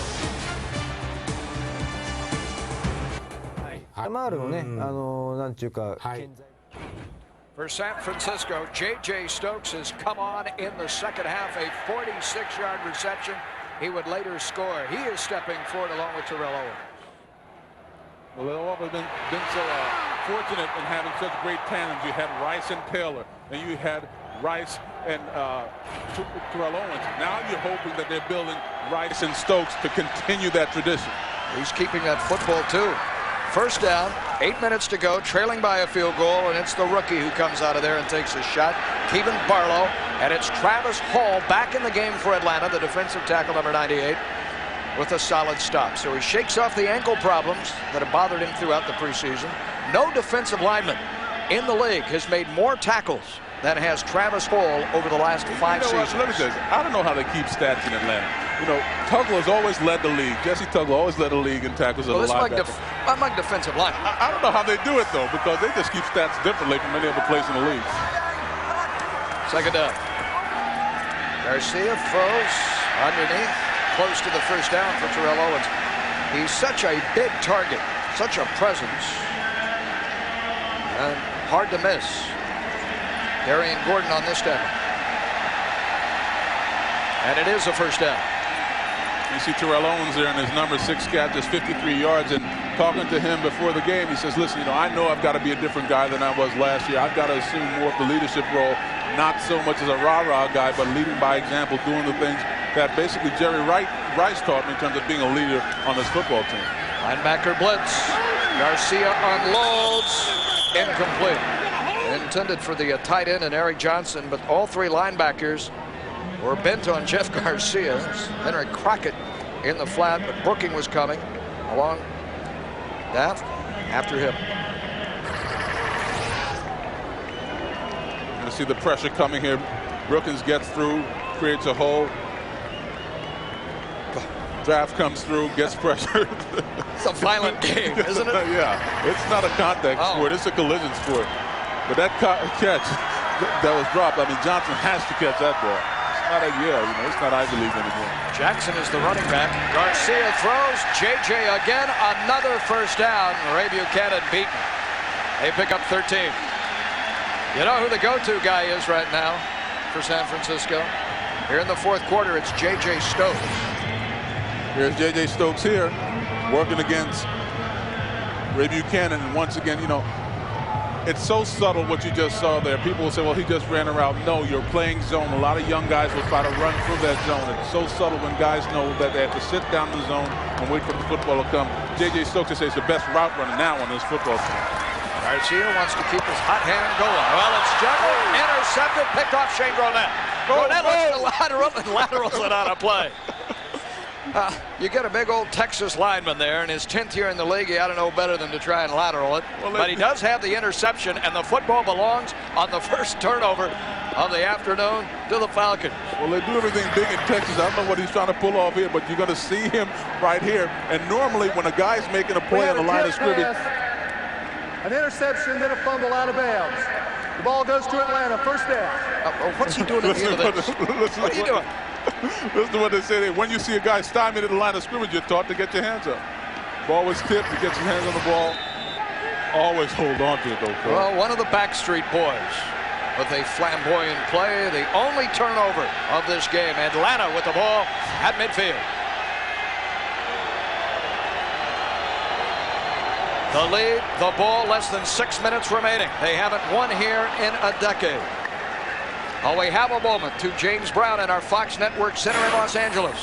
I'm 回るのね、なんていうか、For San Francisco, J.J. Stokes has come on in the second half, a 46-yard reception. He would later score. He is stepping forward along with Terrell Owens. Well, they've always been so fortunate in having such great tandems. You had Rice and Taylor, and you had Rice and Terrell Owens. Now you're hoping that they're building Rice and Stokes to continue that tradition. He's keeping that football, too. First down, 8 minutes to go, trailing by a field goal, and it's the rookie who comes out of there and takes a shot, Kevin Barlow, and it's Travis Hall back in the game for Atlanta, the defensive tackle number 98, with a solid stop. So he shakes off the ankle problems that have bothered him throughout the preseason. No defensive lineman in the league has made more tackles than has Travis Hall over the last 5 seasons. Let me tell you, I don't know how they keep stats in Atlanta. You know, Tugler has always led the league. Jesse Tugler always led the league in tackles. Well, I'm like defensive line. I don't know how they do it, though, because they just keep stats differently from any other place in the league. Second down. Garcia throws underneath, close to the first down for Terrell Owens. He's such a big target, such a presence, and hard to miss. Darian Gordon on this down. And it is a first down. You see Terrell Owens there in his number 6 catches, 53 yards, and talking to him before the game, he says, listen, you know, I know I've got to be a different guy than I was last year. I've got to assume more of the leadership role, not so much as a rah-rah guy, but leading by example, doing the things that basically Jerry Rice taught me in terms of being a leader on this football team. Linebacker blitz. Garcia unloads. Incomplete. Intended for the tight end and Eric Johnson, but all 3 linebackers were bent on Jeff Garcia. Henry Crockett in the flat, but Brooking was coming along after him. You see the pressure coming here. Brookins gets through, creates a hole. Draft comes through, gets pressure. It's a violent game, isn't it? Yeah, it's not a contact sport, it's a collision sport. But that catch that was dropped, I mean, Johnson has to catch that ball. It's not a it's not Ivy League anymore. Jackson is the running back. Garcia throws. J.J. again, another first down. Ray Buchanan beaten. They pick up 13. You know who the go-to guy is right now for San Francisco? Here in the fourth quarter, it's J.J. Stokes. Here's J.J. Stokes here, working against Ray Buchanan. And once again, you know, it's so subtle what you just saw there. People will say, well, he just ran around. No, you're playing zone. A lot of young guys will try to run through that zone. It's so subtle when guys know that they have to sit down in the zone and wait for the football to come. J.J. Stokes is the best route runner now on this football team. Garcia wants to keep his hot hand going. Well, it's juggled, intercepted, picked off Shane Gronett. Gronett looks to lateral and laterals it out of play. You get a big old Texas lineman there in his 10th year in the league. He ought to know better than to try and lateral it. But he does have the interception, and the football belongs on the first turnover of the afternoon to the Falcons. Well, they do everything big in Texas. I don't know what he's trying to pull off here, but you're going to see him right here. And normally when a guy's making a play on the line of scrimmage, an interception, then a fumble out of bounds. The ball goes to Atlanta, first down. What's he doing at the end of this? What are you doing? Listen to what they say. When you see a guy stymied at the line of scrimmage, you're taught to get your hands up. Ball was tipped, you get your hands on the ball. Always hold on to it, though, Phil. Well, one of the Backstreet Boys with a flamboyant play, the only turnover of this game. Atlanta with the ball at midfield. The lead, the ball, less than 6 minutes remaining. They haven't won here in a decade. Oh, we have a moment to James Brown in our Fox Network Center in Los Angeles.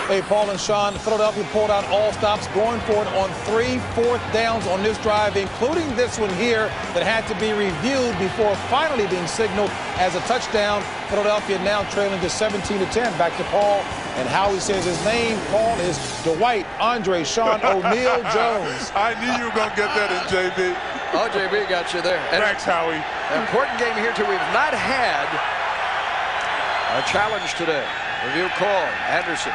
Hey, Paul and Sean, Philadelphia pulled out all stops, going for it on 3 fourth downs on this drive, including this one here that had to be reviewed before finally being signaled as a touchdown. Philadelphia now trailing to 17-10. Back to Paul, and Howie says his name, Paul, is Dwight Andre Sean O'Neal Jones. I knew you were going to get that in, JB. Oh, JB got you there. And thanks, Howie. An important game here, too. We've not had a challenge today. Review call, Anderson.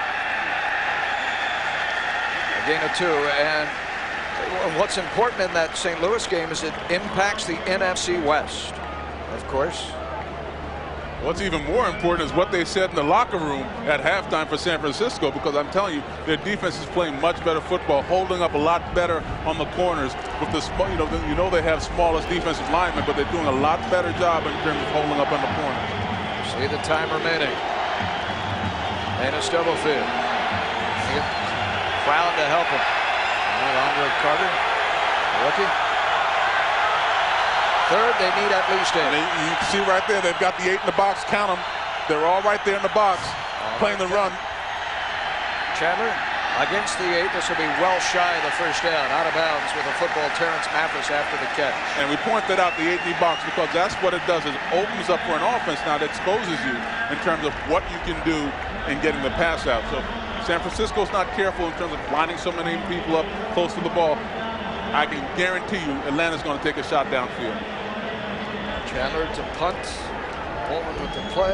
A gain of 2. And what's important in that St. Louis game is it impacts the NFC West. Of course, What's even more important is what they said in the locker room at halftime for San Francisco, because I'm telling you, their defense is playing much better football, holding up a lot better on the corners. With the you know they have smallest defensive linemen, but they're doing a lot better job in terms of holding up on the corners. See the time remaining. And a Stubblefield. Crowd to help him. And Andre Carter, rookie. Third, they need at least 8. You can see right there, they've got the 8 in the box. Count them. They're all right there in the box, playing the run. Chandler against the 8. This will be well shy of the first down. Out of bounds with a football, Terrence Mathis after the catch. And we pointed out the 8 in the box because that's what it does. It opens up for an offense now that exposes you in terms of what you can do in getting the pass out. So San Francisco's not careful in terms of lining so many people up close to the ball. I can guarantee you Atlanta's going to take a shot downfield. Chandler to punt. Pullman with the play.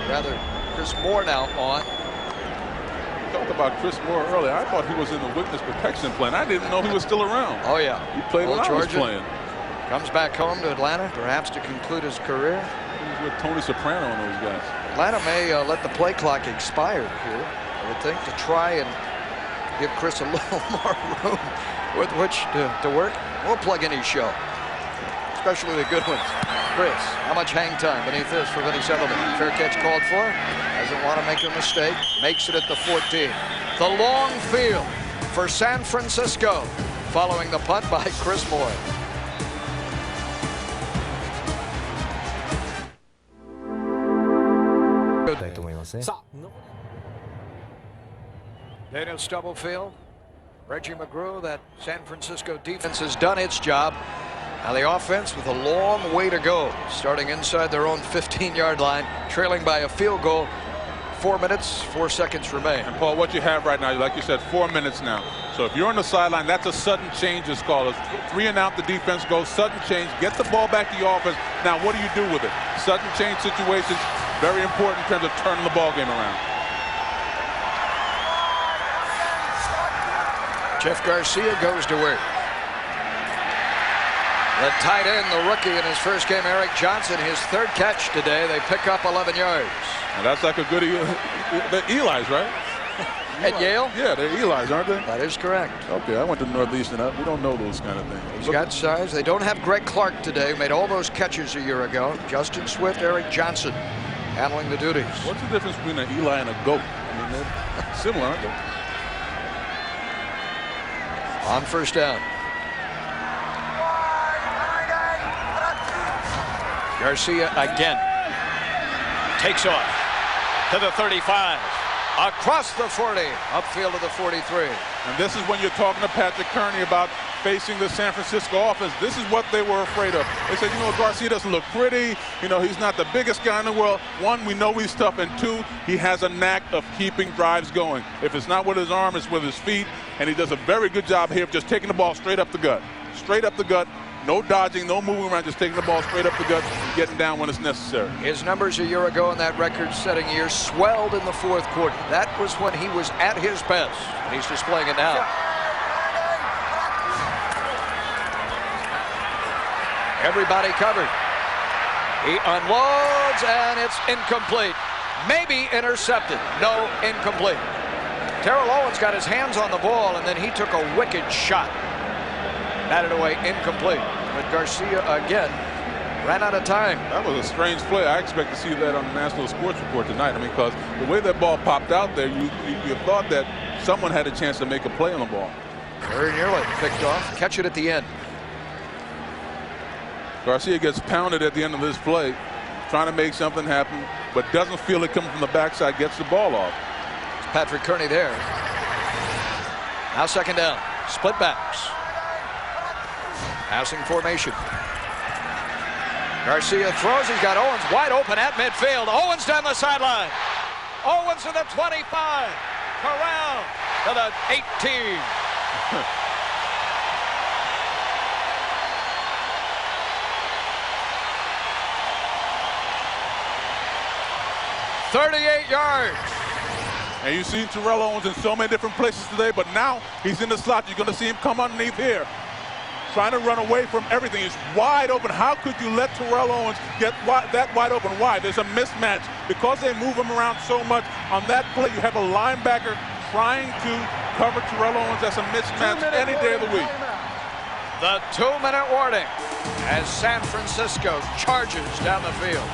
Rather, Chris Moore now on. We talked about Chris Moore earlier. I thought he was in the witness protection plan. I didn't know he was still around. Oh, yeah. He played when I was playing. Comes back home to Atlanta, perhaps to conclude his career. He was with Tony Soprano and those guys. Atlanta may let the play clock expire here, I would think, to try and give Chris a little more room with which to work. We'll plug in his show, especially the good ones. Chris, how much hang time beneath this for Vinny Settleman? Fair catch called for. Doesn't want to make a mistake. Makes it at the 14. The long field for San Francisco following the punt by Chris Moore. Daniel Stubblefield, Reggie McGrew, that San Francisco defense has done its job. Now the offense with a long way to go, starting inside their own 15-yard line, trailing by a field goal. 4 minutes, 4 seconds remain. And Paul, what you have right now, like you said, 4 minutes now. So if you're on the sideline, that's a sudden change is called. 3 and out, the defense goes, sudden change, get the ball back to your offense. Now what do you do with it? Sudden change situations, very important in terms of turning the ball game around. Jeff Garcia goes to work. The tight end, the rookie in his first game, Eric Johnson, his third catch today. They pick up 11 yards. And that's like a good they're Eli's, right? At Yale? Yeah, they're Eli's, aren't they? That is correct. Okay, I went to Northeastern. We don't know those kind of things. He's got size. They don't have Greg Clark today, who made all those catches a year ago. Justin Swift, Eric Johnson handling the duties. What's the difference between an Eli and a goat? I mean, they're similar, aren't they? On first down. Garcia again. Takes off to the 35. Across the 40. Upfield to the 43. And this is when you're talking to Patrick Kearney about facing the San Francisco offense. This is what they were afraid of. They said, you know, Garcia doesn't look pretty. You know, he's not the biggest guy in the world. One, we know he's tough. And two, he has a knack of keeping drives going. If it's not with his arm, it's with his feet. And he does a very good job here of just taking the ball straight up the gut. Straight up the gut. No dodging, no moving around, just taking the ball straight up the gut and getting down when it's necessary. His numbers a year ago in that record-setting year swelled in the fourth quarter. That was when he was at his best. And he's displaying it now. Everybody covered. He unloads, and it's incomplete. Maybe intercepted. No, incomplete. Terrell Owens got his hands on the ball, and then he took a wicked shot. Batted away, incomplete. But Garcia again ran out of time. That was a strange play. I expect to see that on the National Sports Report tonight. I mean, because the way that ball popped out there, you thought that someone had a chance to make a play on the ball. Very nearly picked off. Catch it at the end. Garcia gets pounded at the end of this play, trying to make something happen, but doesn't feel it coming from the backside, gets the ball off. It's Patrick Kearney there. Now second down. Split backs. Passing formation. Garcia throws. He's got Owens wide open at midfield. Owens down the sideline. Owens to the 25. Corral to the 18. 38 yards. And you've seen Terrell Owens in so many different places today, but now he's in the slot. You're going to see him come underneath here. trying to run away from everything. He's wide open. How could you let Terrell Owens get that wide open? Why? There's a mismatch. Because they move him around so much, on that play you have a linebacker trying to cover Terrell Owens. That's a mismatch any day of the week. The 2-minute warning as San Francisco charges down the field.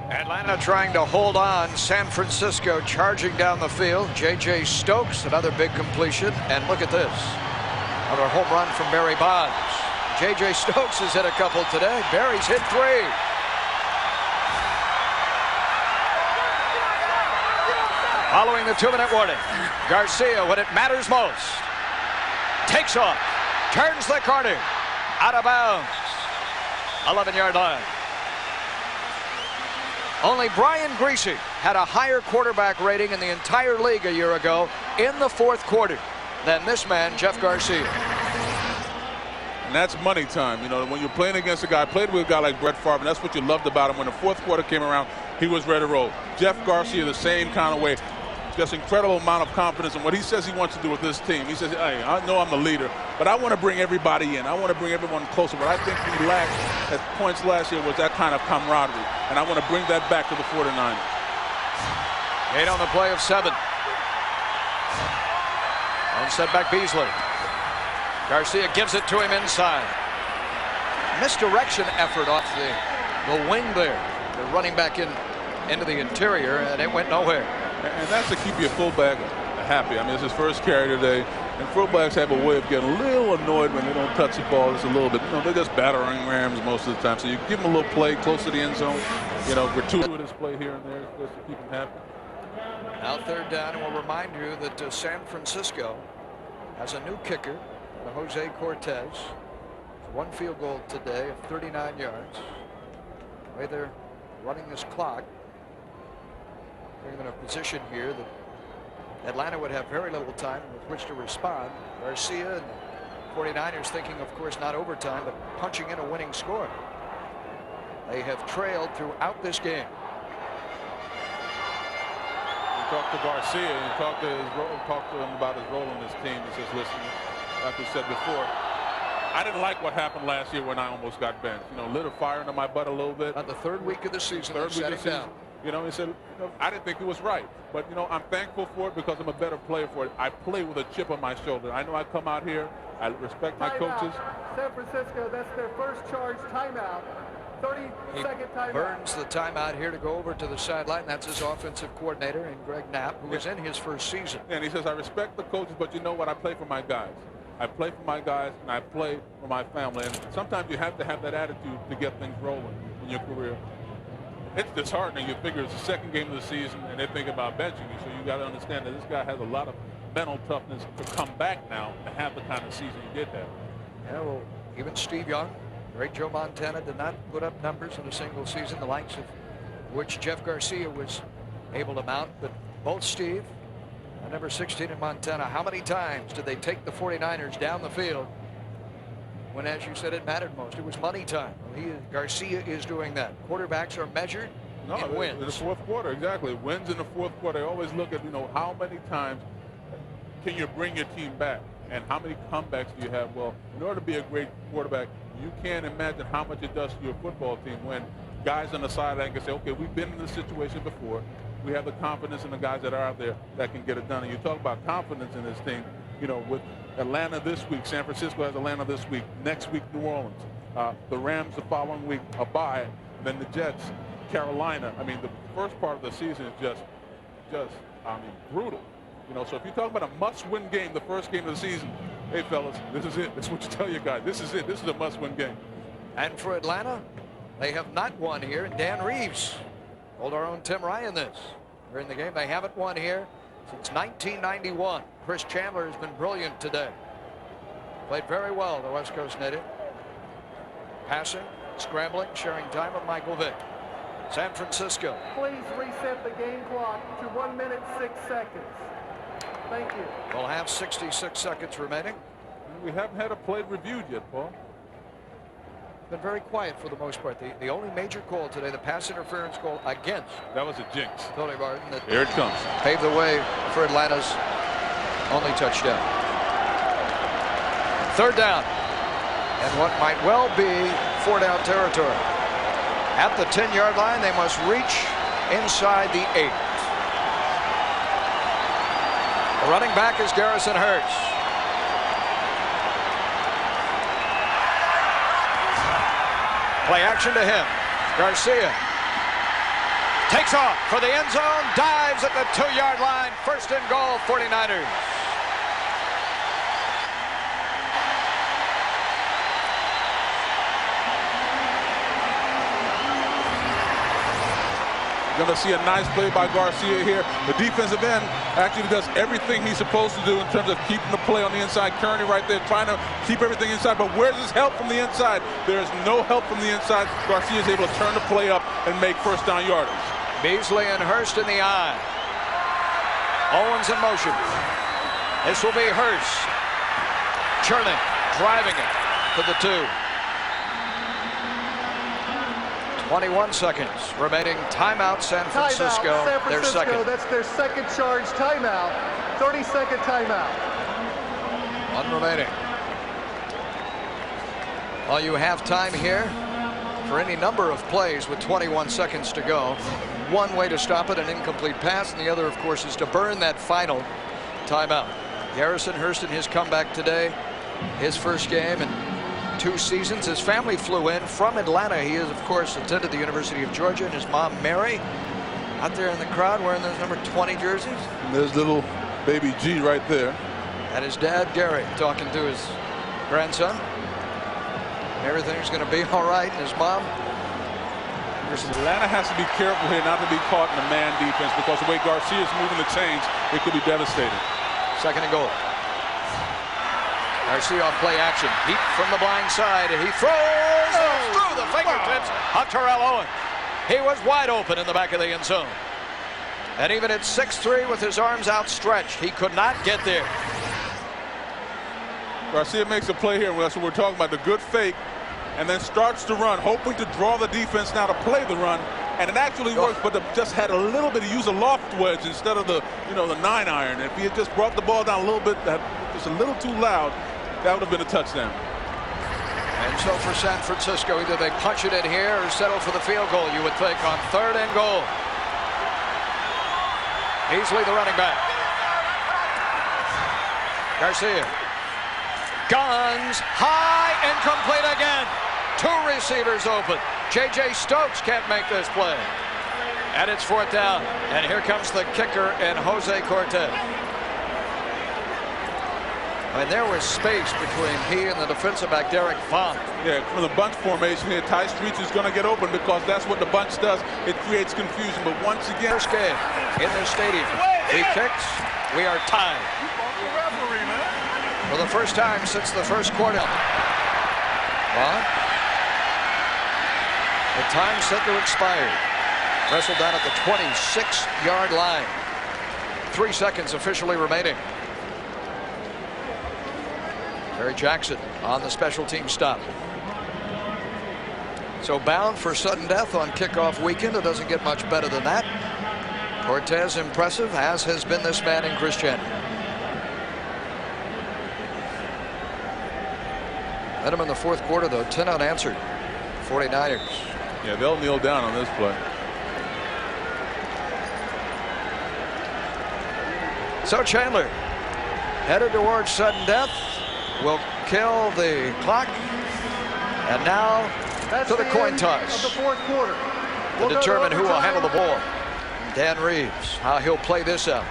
Atlanta trying to hold on. San Francisco charging down the field. J.J. Stokes, another big completion. And look at this. Another home run from Barry Bonds. J.J. Stokes has hit a couple today. Barry's hit 3. Following the 2-minute warning, Garcia, when it matters most, takes off, turns the corner, out of bounds, 11-yard line. Only Brian Griese had a higher quarterback rating in the entire league a year ago in the fourth quarter than this man, Jeff Garcia. And that's money time. You know, when you're playing against a guy, I played with a guy like Brett Favre, and that's what you loved about him. When the fourth quarter came around, he was ready to roll. Jeff Garcia, the same kind of way. Just incredible amount of confidence in what he says he wants to do with this team. He says, hey, I know I'm the leader, but I want to bring everybody in. I want to bring everyone closer. What I think we lacked at points last year was that kind of camaraderie, and I want to bring that back to the 49ers. 8 on the play of 7. And set back Beasley. Garcia gives it to him inside. Misdirection effort off the wing there. They're running back into the interior, and it went nowhere. And that's to keep your fullback happy. I mean, it's his first carry today, and fullbacks have a way of getting a little annoyed when they don't touch the ball just a little bit. You know, they're just battering rams most of the time. So you give them a little play close to the end zone. You know, gratuitous play here and there just to keep them happy. Now 3rd down, and we'll remind you that San Francisco has a new kicker, Jose Cortez. 1 field goal today of 39 yards. The way they're running this clock, they're in a position here that Atlanta would have very little time with which to respond. Garcia and the 49ers thinking, of course, not overtime, but punching in a winning score. They have trailed throughout this game. You talk to Garcia, and you talk to him about his role in this team. He says, listen, like we said before, I didn't like what happened last year when I almost got benched. You know, lit a fire under my butt a little bit. About the 3rd week of the season, down. You know, he said, I didn't think it was right. But, you know, I'm thankful for it because I'm a better player for it. I play with a chip on my shoulder. I know I come out here. I respect my coaches. San Francisco, that's their first charge timeout. 30-second timeout. Burns the timeout here to go over to the sideline. That's his offensive coordinator, and Greg Knapp, who was in his first season. And he says, I respect the coaches, but you know what? I play for my guys. I play for my guys, and I play for my family. And sometimes you have to have that attitude to get things rolling in your career. It's disheartening. You figure it's the 2nd game of the season, and they're thinking about benching you. So you got to understand that this guy has a lot of mental toughness to come back now and have the kind of season he did have. Yeah, well, even Steve Young, great Joe Montana, did not put up numbers in a single season, the likes of which Jeff Garcia was able to mount. But both Steve and number 16 in Montana, how many times did they take the 49ers down the field when, as you said, it mattered most? It was money time. Garcia is doing that. Quarterbacks are measured in wins. In the fourth quarter, exactly. Wins in the fourth quarter. They always look at, you know, how many times can you bring your team back? And how many comebacks do you have? Well, in order to be a great quarterback, you can't imagine how much it does to your football team when guys on the sideline can say, okay, we've been in this situation before. We have the confidence in the guys that are out there that can get it done. And you talk about confidence in this team, you know, with Atlanta this week, San Francisco has Atlanta this week, next week New Orleans, the Rams the following week, a bye, then the Jets, Carolina. I mean, the first part of the season is just brutal. You know, so if you're talking about a must-win game, the first game of the season, hey, fellas, this is it. This is what you tell your guys. This is it. This is a must-win game. And for Atlanta, they have not won here. And Dan Reeves told our own Tim Ryan this during the game. They haven't won here since 1991. Chris Chandler has been brilliant today. Played very well, the West Coast native. Passing, scrambling, sharing time with Michael Vick. San Francisco. Please reset the game clock to 1 minute 6 seconds. Thank you. We'll have 66 seconds remaining. We haven't had a play reviewed yet, Paul. been very quiet for the most part. The only major call today, the pass interference call against. That was a jinx. Tony Martin. That Here it comes. Paved the way for Atlanta's only touchdown. Third down. And what might well be 4-down territory. At the 10-yard line, they must reach inside the 8. The running back is Garrison Hurts. Play action to him. Garcia takes off for the end zone, dives at the 2-yard line. First and goal, 49ers. Going to see a nice play by Garcia here. The defensive end actually does everything he's supposed to do in terms of keeping the play on the inside. Kearney right there trying to keep everything inside. But where's his help from the inside? There's no help from the inside. Garcia is able to turn the play up and make first down yardage. Beasley and Hurst in the eye. Owens in motion. This will be Hurst. Churning, driving it to the 2. 21 seconds remaining. Timeout, San Francisco. Timeout, San Francisco. Their second. That's their second charge timeout. 30-second timeout. One remaining. Well, you have time here for any number of plays with 21 seconds to go. One way to stop it, an incomplete pass, and the other, of course, is to burn that final timeout. Garrison Hurst in his comeback today, his first game in 2 seasons. His family flew in from Atlanta. He has, of course, attended the University of Georgia, and his mom, Mary, out there in the crowd wearing those number 20 jerseys. And there's little baby G right there. And his dad, Gary, talking to his grandson. Everything's going to be all right. And his mom. Atlanta has to be careful here not to be caught in the man defense, because the way Garcia is moving the chains, it could be devastating. Second and goal. Garcia on play action. Deep from the blind side. He throws through the fingertips of Terrell Owens. He was wide open in the back of the end zone. And even at 6'3" with his arms outstretched, he could not get there. Garcia makes a play here. That's what we're talking about, the good fake, and then starts to run, hoping to draw the defense now to play the run. And it actually works, but just had a little bit of use a loft wedge instead of the 9-iron. If he had just brought the ball down a little bit, just a little too loud, that would have been a touchdown. And so for San Francisco, either they punch it in here or settle for the field goal, you would think, on third and goal. Beasley, the running back. Garcia. Guns high, incomplete again. 2 receivers open. J.J. Stokes can't make this play. And it's 4th down. And here comes the kicker and Jose Cortez. I mean, there was space between he and the defensive back, Derek Vaughn. Yeah, from the bunch formation here, Ty Streets is going to get open because that's what the bunch does. It creates confusion. But once again, first game in this stadium. He kicks. We are tied. For the first time since the first quarter. Vaughn. The time set to expire. Wrestled down at the 26-yard line. 3 seconds officially remaining. Terry Jackson on the special team stop. So bound for sudden death on kickoff weekend. It doesn't get much better than that. Cortez impressive, as has been this man in Chris Chandler. Met him in the 4th quarter, though, 10 unanswered. 49ers. Yeah, they'll kneel down on this play. So Chandler headed towards sudden death. Will kill the clock. And now that's to the coin toss. Of the 4th quarter. To determine who will handle the ball. Dan Reeves, how he'll play this out.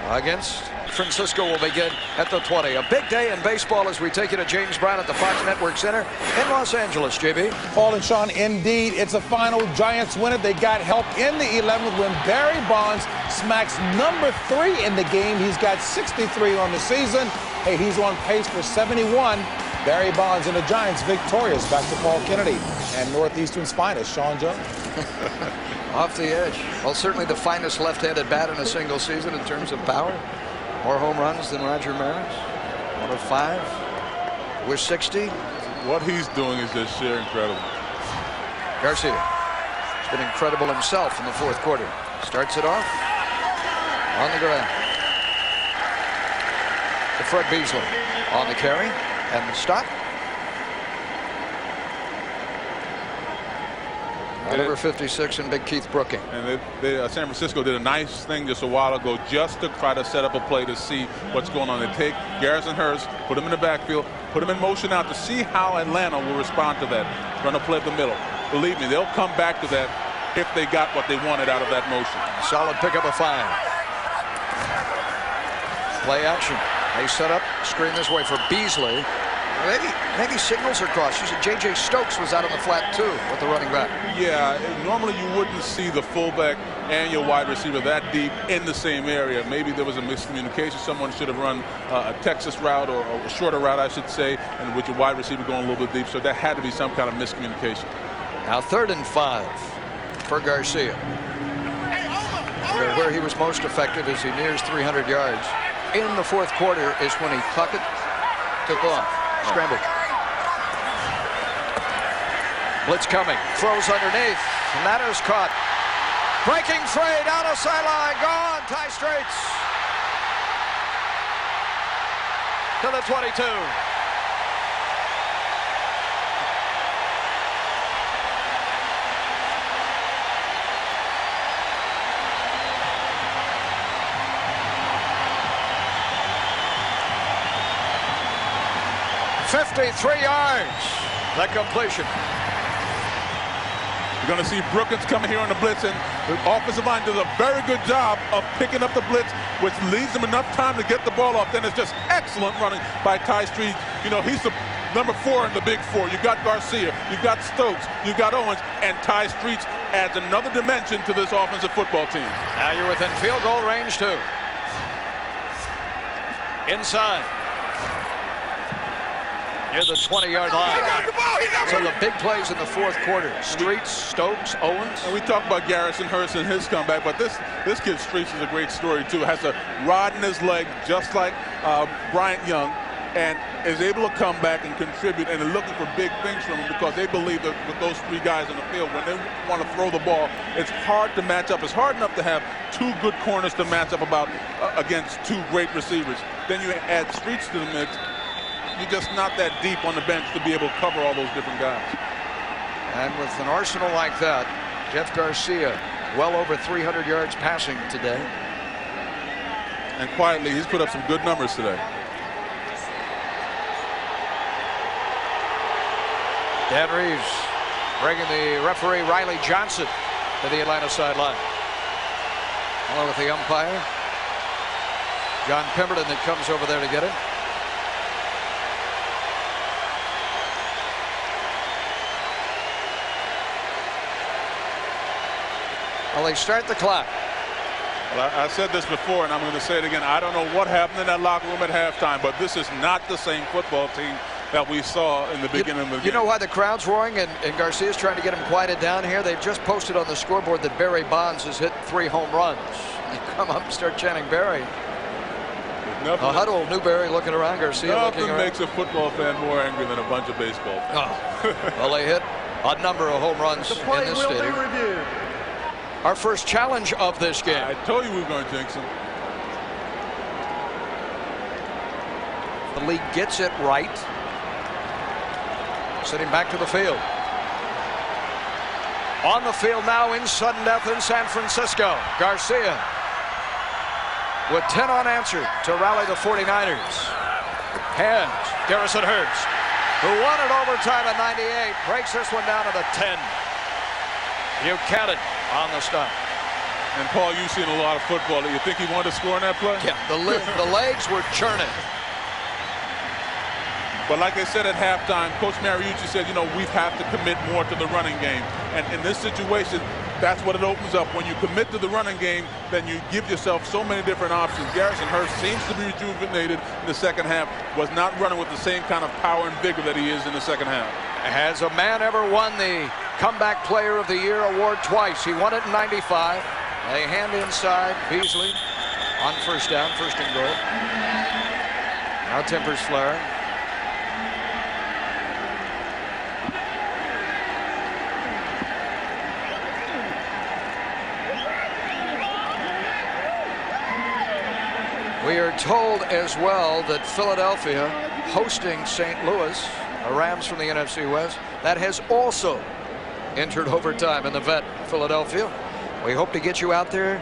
Against Francisco will begin at the 20. A big day in baseball as we take you to James Brown at the Fox Network Center in Los Angeles, JB. Paul and Sean, indeed, it's a final. Giants win it. They got help in the 11th when Barry Bonds smacks number 3 in the game. He's got 63 on the season. Hey, he's on pace for 71. Barry Bonds and the Giants victorious. Back to Paul Kennedy and Northeastern's finest, Sean Jones. Off the edge. Well, certainly the finest left-handed bat in a single season in terms of power. More home runs than Roger Maris. 1 of 5. We're 60. What he's doing is just sheer incredible. Garcia has been incredible himself in the fourth quarter. Starts it off on the ground. To Fred Beasley on the carry and the stop. Number 56 and Big Keith Brooking. And San Francisco did a nice thing just a while ago just to try to set up a play to see what's going on. They take Garrison Hurst, put him in the backfield, put him in motion out to see how Atlanta will respond to that. Run a play up the middle. Believe me, they'll come back to that if they got what they wanted out of that motion. Solid pickup of 5. Play action. They set up, screen this way for Beasley. Maybe signals are crossed. J.J. Stokes was out on the flat too with the running back. Yeah, normally you wouldn't see the fullback and your wide receiver that deep in the same area. Maybe there was a miscommunication. Someone should have run a Texas route or a shorter route, I should say, and with your wide receiver going a little bit deep. So that had to be some kind of miscommunication. Now 3rd and 5 for Garcia. Where he was most effective as he nears 300 yards. In the fourth quarter is when he took off. Scramble. Blitz coming. Throws underneath. And that is caught. Breaking free down the sideline. Gone. Ty Straits. To the 22. $53 yards. The completion. You're going to see Brookins coming here on the blitz, and the offensive line does a very good job of picking up the blitz, which leaves them enough time to get the ball off. Then it's just excellent running by Ty Straits. You know, he's the number 4 in the big 4. You've got Garcia, you've got Stokes, you've got Owens, and Ty Straits adds another dimension to this offensive football team. Now you're within field goal range too. Inside. Near the 20-yard line. So the big plays in the fourth quarter. Straits, Stokes, Owens. And we talk about Garrison Hurst and his comeback, but this kid Straits is a great story too. Has a rod in his leg just like Bryant Young, and is able to come back and contribute, and are looking for big things from him because they believe that with those 3 guys on the field, when they want to throw the ball, it's hard to match up. It's hard enough to have 2 good corners to match up against 2 great receivers. Then you add Straits to the mix. You're just not that deep on the bench to be able to cover all those different guys. And with an arsenal like that, Jeff Garcia, well over 300 yards passing today. And quietly, he's put up some good numbers today. Dan Reeves bringing the referee Riley Johnson to the Atlanta sideline. Along with the umpire, John Pemberton, that comes over there to get it. Well, they start the clock. Well, I said this before, and I'm going to say it again. I don't know what happened in that locker room at halftime, but this is not the same football team that we saw in the beginning of the game. You know why the crowd's roaring and Garcia's trying to get him quieted down here? They've just posted on the scoreboard that Barry Bonds has hit 3 home runs. You come up and start chanting Barry. A huddle, Newberry looking around, Garcia looking around. Nothing makes a football fan more angry than a bunch of baseball fans. Oh. Well, they hit a number of home runs in this stadium. Our first challenge of this game. I told you we were going to jinx him. The league gets it right. Sitting back to the field. On the field now in sudden death in San Francisco. Garcia with 10 unanswered to rally the 49ers. Hands Garrison Hurst, who won it overtime at 98, breaks this one down to the 10. Buchanan on the stop. And Paul, you've seen a lot of football. Do you think he wanted to score in that play? Yeah, the legs were churning. But like I said at halftime, Coach Mariucci said, you know, we have to commit more to the running game. And in this situation, that's what it opens up. When you commit to the running game, then you give yourself so many different options. Garrison Hurst seems to be rejuvenated in the second half, was not running with the same kind of power and vigor that he is in the second half. Has a man ever won the Comeback Player of the Year award twice? He won it in 95. A hand inside, Beasley on first down, first and goal. Now tempers flaring. We are told as well that Philadelphia hosting St. Louis, the Rams from the NFC West, that has also entered overtime in the vet, Philadelphia. We hope to get you out there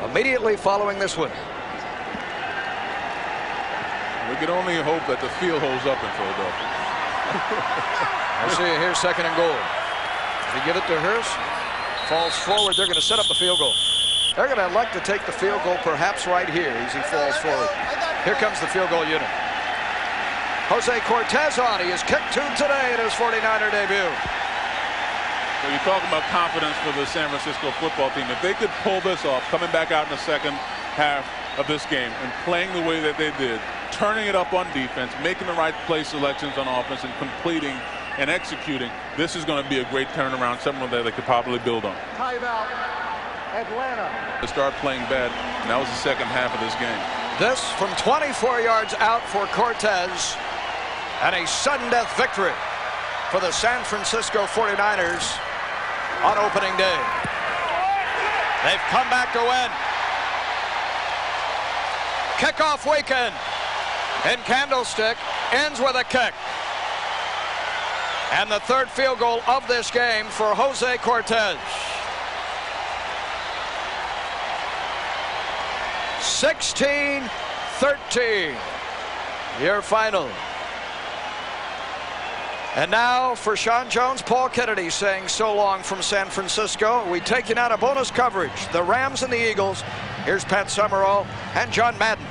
immediately following this one. We can only hope that the field holds up in Philadelphia. I see you here, 2nd and goal. They give it to Hurst. Falls forward. They're going to set up the field goal. They're going to elect to take the field goal perhaps right here as he falls forward. Here comes the field goal unit. Jose Cortez on. He has kicked 2 today in his 49er debut. So you're talking about confidence for the San Francisco football team. If they could pull this off, coming back out in the second half of this game and playing the way that they did, turning it up on defense, making the right play selections on offense, and completing and executing, this is going to be a great turnaround, something that they could probably build on. Timeout, Atlanta. They start playing bad, and that was the second half of this game. This from 24 yards out for Cortez, and a sudden death victory for the San Francisco 49ers on opening day. They've come back to win. Kickoff weekend in Candlestick ends with a kick. And the 3rd field goal of this game for Jose Cortez. 16-13, your final. And now for Sean Jones, Paul Kennedy saying so long from San Francisco. We take you now to bonus coverage. The Rams and the Eagles. Here's Pat Summerall and John Madden.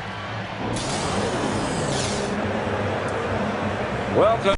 Welcome.